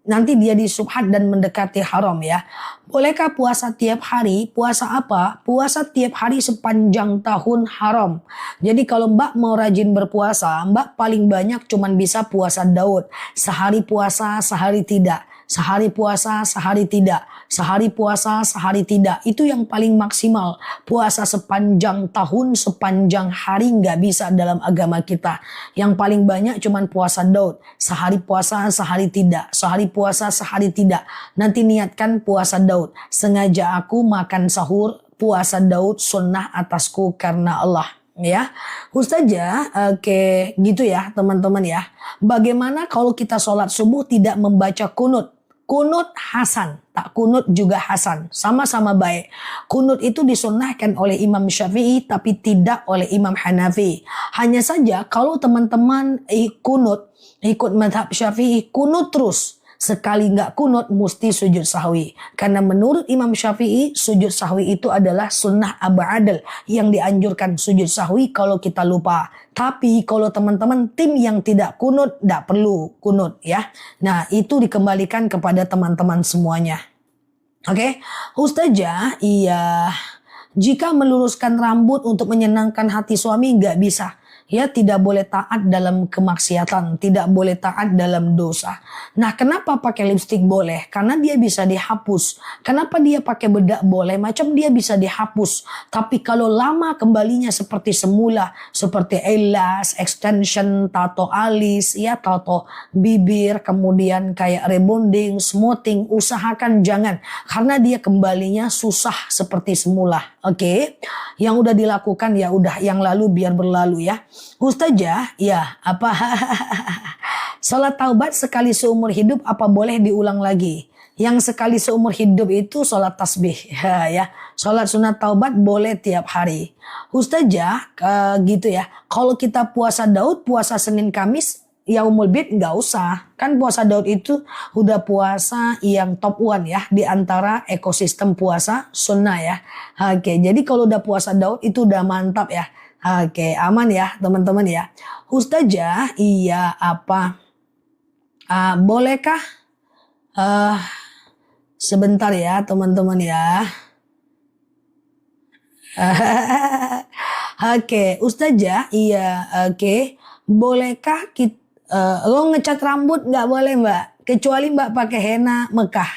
nanti dia di syubhat dan mendekati haram ya. Bolehkah puasa tiap hari? Puasa apa? Puasa tiap hari sepanjang tahun haram. Jadi kalau Mbak mau rajin berpuasa, Mbak paling banyak cuman bisa puasa Daud. Sehari puasa, sehari tidak. Sehari puasa, sehari tidak. Sehari puasa, sehari tidak. Itu yang paling maksimal. Puasa sepanjang tahun, sepanjang hari nggak bisa dalam agama kita. Yang paling banyak cuman puasa Daud. Sehari puasa, sehari tidak. Sehari puasa, sehari tidak. Nanti niatkan puasa Daud. Sengaja aku makan sahur, puasa Daud sunnah atasku karena Allah. Ya, Ustazah, oke, gitu ya teman-teman ya. Bagaimana kalau kita sholat subuh tidak membaca kunut? Kunut hasan, tak kunut juga hasan, sama-sama baik. Kunut itu disunnahkan oleh Imam Syafi'i tapi tidak oleh Imam Hanafi. Hanya saja kalau teman-teman ikut madhab Syafi'i, kunut terus. Sekali nggak kunut mesti sujud sahwi. Karena menurut Imam Syafi'i sujud sahwi itu adalah sunnah abadal yang dianjurkan sujud sahwi kalau kita lupa. Tapi kalau teman-teman tim yang tidak kunut, tidak perlu kunut ya. Nah itu dikembalikan kepada teman-teman semuanya. Oke, Ustazah, iya. Jika meluruskan rambut untuk menyenangkan hati suami nggak bisa. Ya, tidak boleh taat dalam kemaksiatan, tidak boleh taat dalam dosa. Nah, kenapa pakai lipstik boleh? Karena dia bisa dihapus. Kenapa dia pakai bedak boleh? Macam dia bisa dihapus. Tapi kalau lama kembalinya seperti semula, seperti elas, extension, tato alis, ya tato bibir, kemudian kayak rebonding, smoothing, usahakan jangan. Karena dia kembalinya susah seperti semula. Oke? Yang udah dilakukan ya udah, yang lalu biar berlalu ya. Ustazah, ya apa? Sholat taubat sekali seumur hidup apa boleh diulang lagi? Yang sekali seumur hidup itu sholat tasbih ya. Sholat sunat taubat boleh tiap hari. Ustazah, gitu ya. Kalau kita puasa Daud, puasa Senin Kamis, Yaumul Bid nggak usah. Kan puasa Daud itu udah puasa yang top one ya di antara ekosistem puasa sunnah ya. Oke, jadi kalau udah puasa Daud itu udah mantap ya. Oke, aman ya teman-teman ya. Ustazah, iya apa? Bolehkah? Sebentar ya teman-teman ya. Oke, Ustazah, iya, oke. Bolehkah lo ngecat rambut? Nggak boleh mbak, kecuali mbak pakai henna Mekah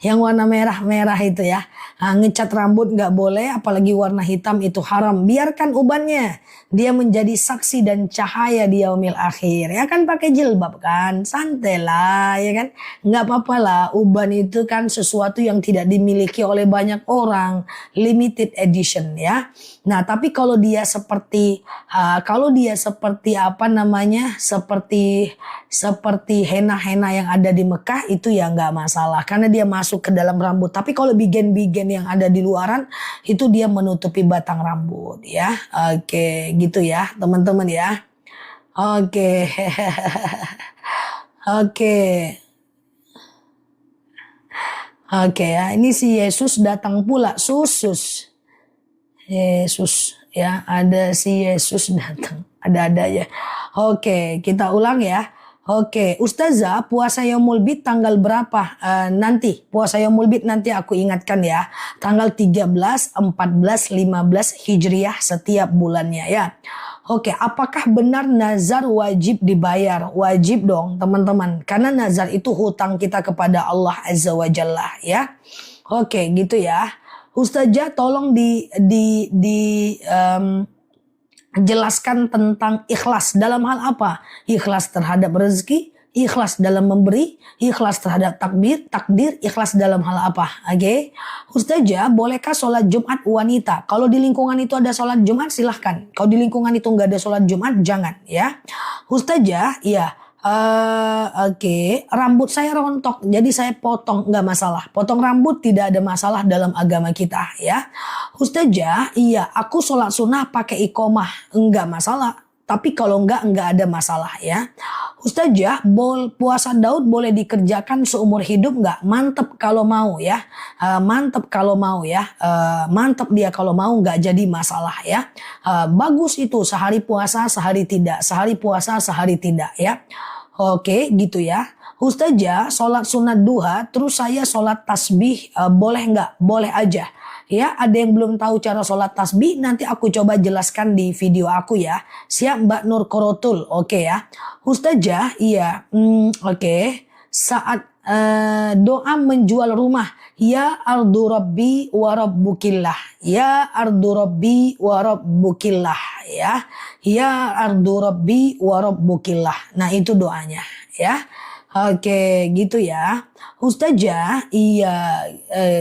yang warna merah-merah itu ya. Ngecat rambut nggak boleh, apalagi warna hitam itu haram. Biarkan ubannya, dia menjadi saksi dan cahaya di yaumil akhir. Ya kan pakai jilbab kan, santai lah ya kan. Nggak apa-apa lah, uban itu kan sesuatu yang tidak dimiliki oleh banyak orang, limited edition ya. Nah tapi kalau dia seperti apa namanya, seperti henna-henna yang ada di Mekah itu ya nggak masalah karena dia masuk ke dalam rambut. Tapi kalau bigen-bigen yang ada di luaran itu dia menutupi batang rambut ya. Oke, gitu ya teman-teman ya. Oke. Oke. Oke ya, ini si Yesus datang pula, Yesus ya, ada si Yesus datang, ada ya. Oke, kita ulang ya. Oke, Ustazah, puasa Yaumul Bid tanggal berapa? Nanti, puasa Yaumul Bid nanti aku ingatkan ya. Tanggal 13, 14, 15 Hijriah setiap bulannya ya. Oke, apakah benar nazar wajib dibayar? Wajib dong teman-teman. Karena nazar itu hutang kita kepada Allah Azza wa Jalla ya. Oke, gitu ya. Ustazah tolong jelaskan tentang ikhlas dalam hal apa? Ikhlas terhadap rezeki, ikhlas dalam memberi, ikhlas terhadap takdir, ikhlas dalam hal apa? Oke. Ustazah, bolehkah sholat Jumat wanita? Kalau di lingkungan itu ada sholat Jumat silahkan. Kalau di lingkungan itu nggak ada sholat Jumat jangan ya. Ustazah, iya. Oke, rambut saya rontok, jadi saya potong, nggak masalah. Potong rambut tidak ada masalah dalam agama kita, ya. Ustazah, iya, aku sholat sunnah pakai iqomah, nggak masalah. Tapi kalau nggak ada masalah, ya. Ustazah, puasa Daud boleh dikerjakan seumur hidup nggak? Mantep kalau mau, ya. Mantep kalau mau, ya. Mantep dia kalau mau, nggak jadi masalah, ya. Bagus itu, sehari puasa, sehari tidak. Sehari puasa, sehari tidak, ya. Oke, gitu ya. Ustazah, sholat sunat duha, terus saya sholat tasbih, boleh nggak? Boleh aja. Ya, ada yang belum tahu cara sholat tasbih, nanti aku coba jelaskan di video aku ya. Siap Mbak Nur Korotul, oke ya. Ustazah, iya, oke. Saat doa menjual rumah, ya ardu rabbi wa rabbukillah, ya ardu rabbi wa rabbukillah, ya, ya ardu rabbi wa rabbukillah. Nah itu doanya, ya. Oke, gitu ya. Ustazah, iya,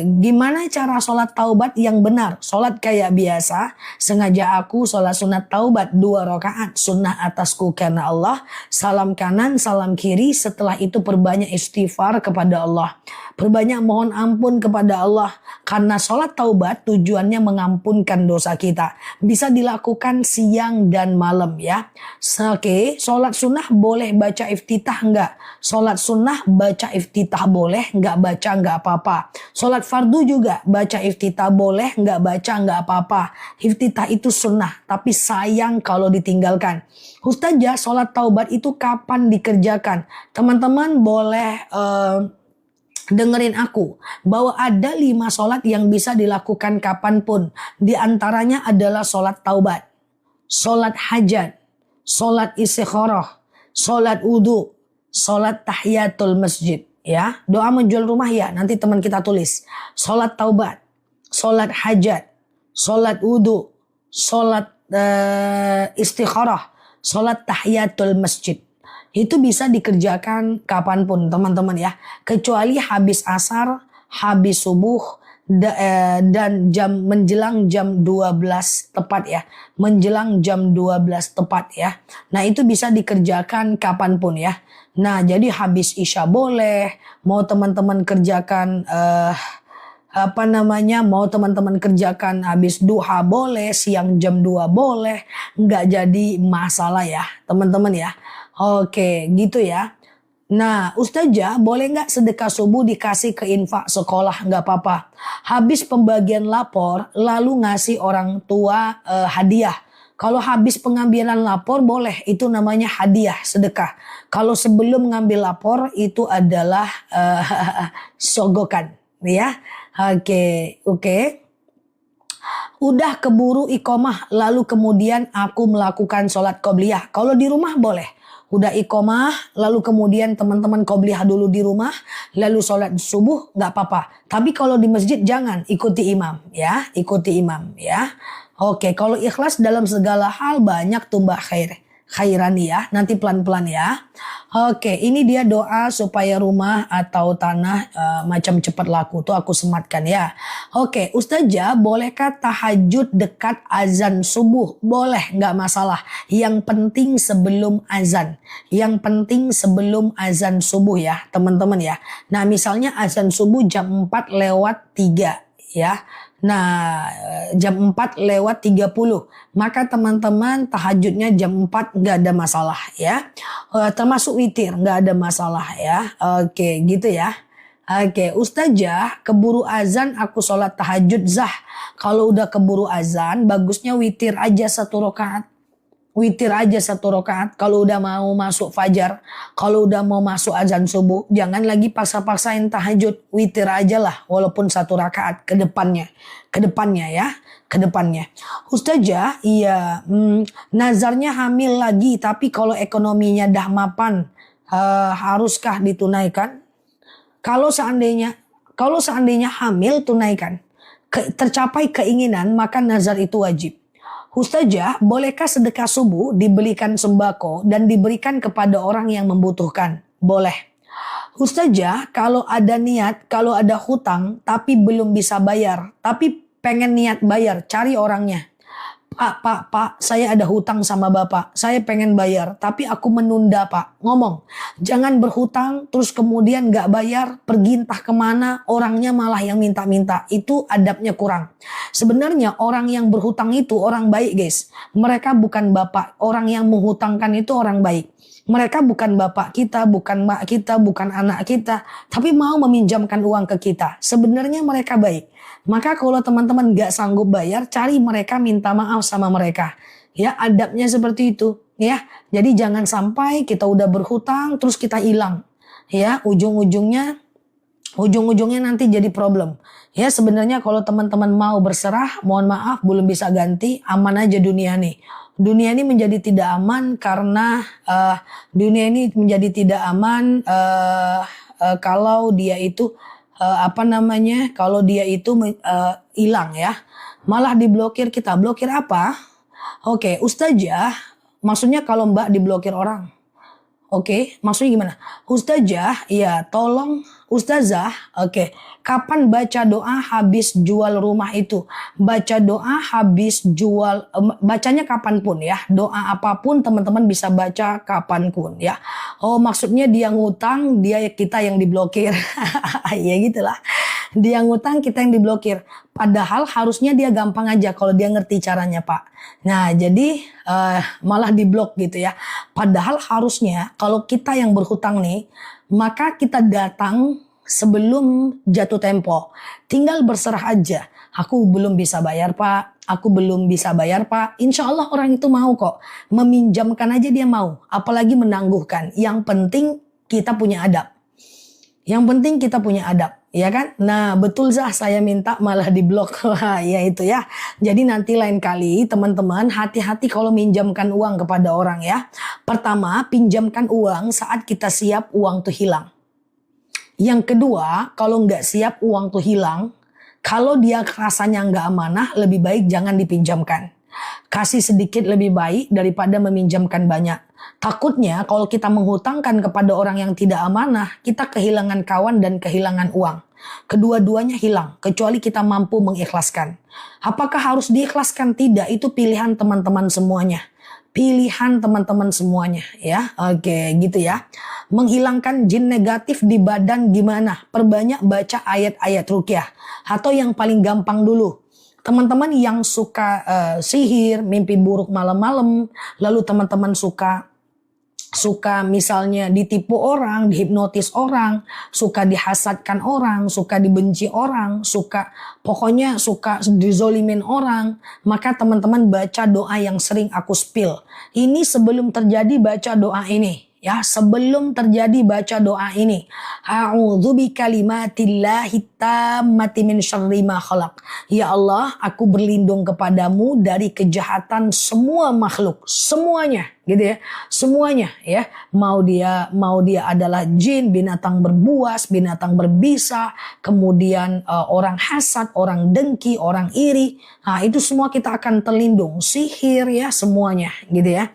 gimana cara sholat taubat yang benar? Sholat kayak biasa, sengaja aku sholat sunat taubat 2 rakaat, sunnah atasku karena Allah, salam kanan, salam kiri, setelah itu perbanyak istighfar kepada Allah. Perbanyak mohon ampun kepada Allah, karena sholat taubat tujuannya mengampunkan dosa kita. Bisa dilakukan siang dan malam ya. Oke, sholat sunnah boleh baca iftitah enggak? Sholat sunnah baca iftitah boleh, enggak baca enggak apa-apa. Sholat fardu juga baca iftitah boleh, enggak baca enggak apa-apa. Iftitah itu sunnah, tapi sayang kalau ditinggalkan. Ustazah, sholat taubat itu kapan dikerjakan? Teman-teman boleh dengerin aku bahwa ada 5 sholat yang bisa dilakukan kapanpun. Di antaranya adalah sholat taubat, sholat hajat, sholat istikharah, sholat wudhu, sholat tahiyatul masjid. Ya, doa menjual rumah ya. Nanti teman kita tulis. Sholat taubat, sholat hajat, sholat wudhu, sholat istikharah, sholat tahiyatul masjid. Itu bisa dikerjakan kapanpun teman-teman ya. Kecuali habis asar, habis subuh, dan menjelang jam 12 tepat ya. Menjelang jam 12 tepat ya. Nah itu bisa dikerjakan kapanpun ya. Nah jadi habis isya boleh. Mau teman-teman kerjakan mau teman-teman kerjakan habis duha boleh, siang jam 2 boleh, nggak jadi masalah ya teman-teman ya. Oke, gitu ya. Nah, Ustazah, boleh nggak sedekah subuh dikasih ke infak sekolah? Nggak apa-apa. Habis pembagian lapor, lalu ngasih orang tua hadiah. Kalau habis pengambilan lapor boleh, itu namanya hadiah sedekah. Kalau sebelum ngambil lapor itu adalah sogokan, ya. Oke, oke. Udah keburu iqomah lalu kemudian aku melakukan sholat qobliyah. Kalau di rumah boleh. Udah iqomah lalu kemudian teman-teman qobliyah dulu di rumah lalu sholat subuh nggak apa-apa. Tapi kalau di masjid jangan, ikuti imam ya, ikuti imam ya. Oke, kalau ikhlas dalam segala hal banyak tumbah khairani ya. Nanti pelan-pelan ya. Oke, ini dia doa supaya rumah atau tanah macam cepat laku. Tuh aku sematkan ya. Oke, Ustazah, bolehkah tahajud dekat azan subuh? Boleh, nggak masalah. Yang penting sebelum azan. Yang penting sebelum azan subuh ya, teman-teman ya. Nah, misalnya azan subuh jam 4 lewat 3 ya. Nah, jam 4 lewat 30. Maka teman-teman tahajudnya jam 4 nggak ada masalah ya. Termasuk witir nggak ada masalah ya. Oke, gitu ya. Oke, Ustazah, keburu azan aku sholat tahajud zah. Kalau udah keburu azan, bagusnya witir aja 1 rakaat. Witir aja 1 rakaat. Kalau udah mau masuk fajar, kalau udah mau masuk azan subuh, jangan lagi paksa-paksain tahajud. Witir aja lah, walaupun 1 rakaat ke depannya. Ke depannya ya, ke depannya. Ustazah, iya, nazarnya hamil lagi, tapi kalau ekonominya dah mapan, haruskah ditunaikan? Kalau seandainya hamil tunaikan. Tercapai keinginan maka nazar itu wajib. Ustazah, bolehkah sedekah subuh dibelikan sembako dan diberikan kepada orang yang membutuhkan? Boleh. Ustazah, kalau ada niat, kalau ada hutang tapi belum bisa bayar, tapi pengen niat bayar, cari orangnya. Pak, saya ada hutang sama bapak. Saya pengen bayar, tapi aku menunda pak. Ngomong, jangan berhutang, terus kemudian gak bayar, pergi entah kemana, orangnya malah yang minta-minta. Itu adabnya kurang. Sebenarnya orang yang berhutang itu orang baik guys. Mereka bukan bapak, orang yang menghutangkan itu orang baik. Mereka bukan bapak kita, bukan mak kita, bukan anak kita. Tapi mau meminjamkan uang ke kita. Sebenarnya mereka baik. Maka kalau teman-teman gak sanggup bayar, cari mereka, minta maaf sama mereka. Ya, adabnya seperti itu. Ya, jadi jangan sampai kita udah berhutang, terus kita hilang. Ya, ujung-ujungnya nanti jadi problem. Ya, sebenarnya kalau teman-teman mau berserah, mohon maaf belum bisa ganti, aman aja dunia nih. Dunia ini menjadi tidak aman karena kalau dia itu kalau dia itu hilang ya. Malah diblokir kita. Blokir apa? Oke, Ustazah, maksudnya kalau Mbak diblokir orang. Oke, maksudnya gimana? Ustazah, ya tolong Ustazah, oke. Kapan baca doa habis jual rumah itu? Baca doa habis jual, bacanya kapanpun ya. Doa apapun teman-teman bisa baca kapanpun ya. Oh, maksudnya dia ngutang, kita yang diblokir. Ya gitulah. Dia ngutang, kita yang diblokir. Padahal harusnya dia gampang aja kalau dia ngerti caranya Pak. Nah jadi malah diblok gitu ya. Padahal harusnya kalau kita yang berhutang nih, maka kita datang sebelum jatuh tempo. Tinggal berserah aja. Aku belum bisa bayar Pak. Aku belum bisa bayar Pak. Insya Allah orang itu mau kok. Meminjamkan aja dia mau. Apalagi menangguhkan. Yang penting kita punya adab. Yang penting kita punya adab, ya kan? Nah, betul Zah, saya minta malah diblok. Ya itu ya. Jadi nanti lain kali teman-teman hati-hati kalau minjamkan uang kepada orang ya. Pertama, pinjamkan uang saat kita siap uang tuh hilang. Yang kedua, kalau nggak siap uang tuh hilang, kalau dia rasanya nggak amanah, lebih baik jangan dipinjamkan. Kasih sedikit lebih baik daripada meminjamkan banyak. Takutnya kalau kita menghutangkan kepada orang yang tidak amanah, kita kehilangan kawan dan kehilangan uang. Kedua-duanya hilang, kecuali kita mampu mengikhlaskan. Apakah harus diikhlaskan? Tidak, itu pilihan teman-teman semuanya. Pilihan teman-teman semuanya ya. Oke, gitu ya. Menghilangkan jin negatif di badan gimana? Perbanyak baca ayat-ayat ruqyah. Atau yang paling gampang dulu. Teman-teman yang suka sihir, mimpi buruk malam-malam, lalu teman-teman suka suka misalnya ditipu orang, dihipnotis orang, suka dihasadkan orang, suka dibenci orang, pokoknya suka dizolimin orang, maka teman-teman baca doa yang sering aku spill. Ini sebelum terjadi baca doa ini. Ya, sebelum terjadi baca doa ini. A'udzu bikalimatillahi tammati min syarri ma khalaq. Ya Allah, aku berlindung kepadamu dari kejahatan semua makhluk, semuanya, gitu ya. Semuanya ya. Mau dia adalah jin, binatang berbuas, binatang berbisa, kemudian orang hasad, orang dengki, orang iri. Nah, itu semua kita akan terlindung. Sihir ya, semuanya, gitu ya.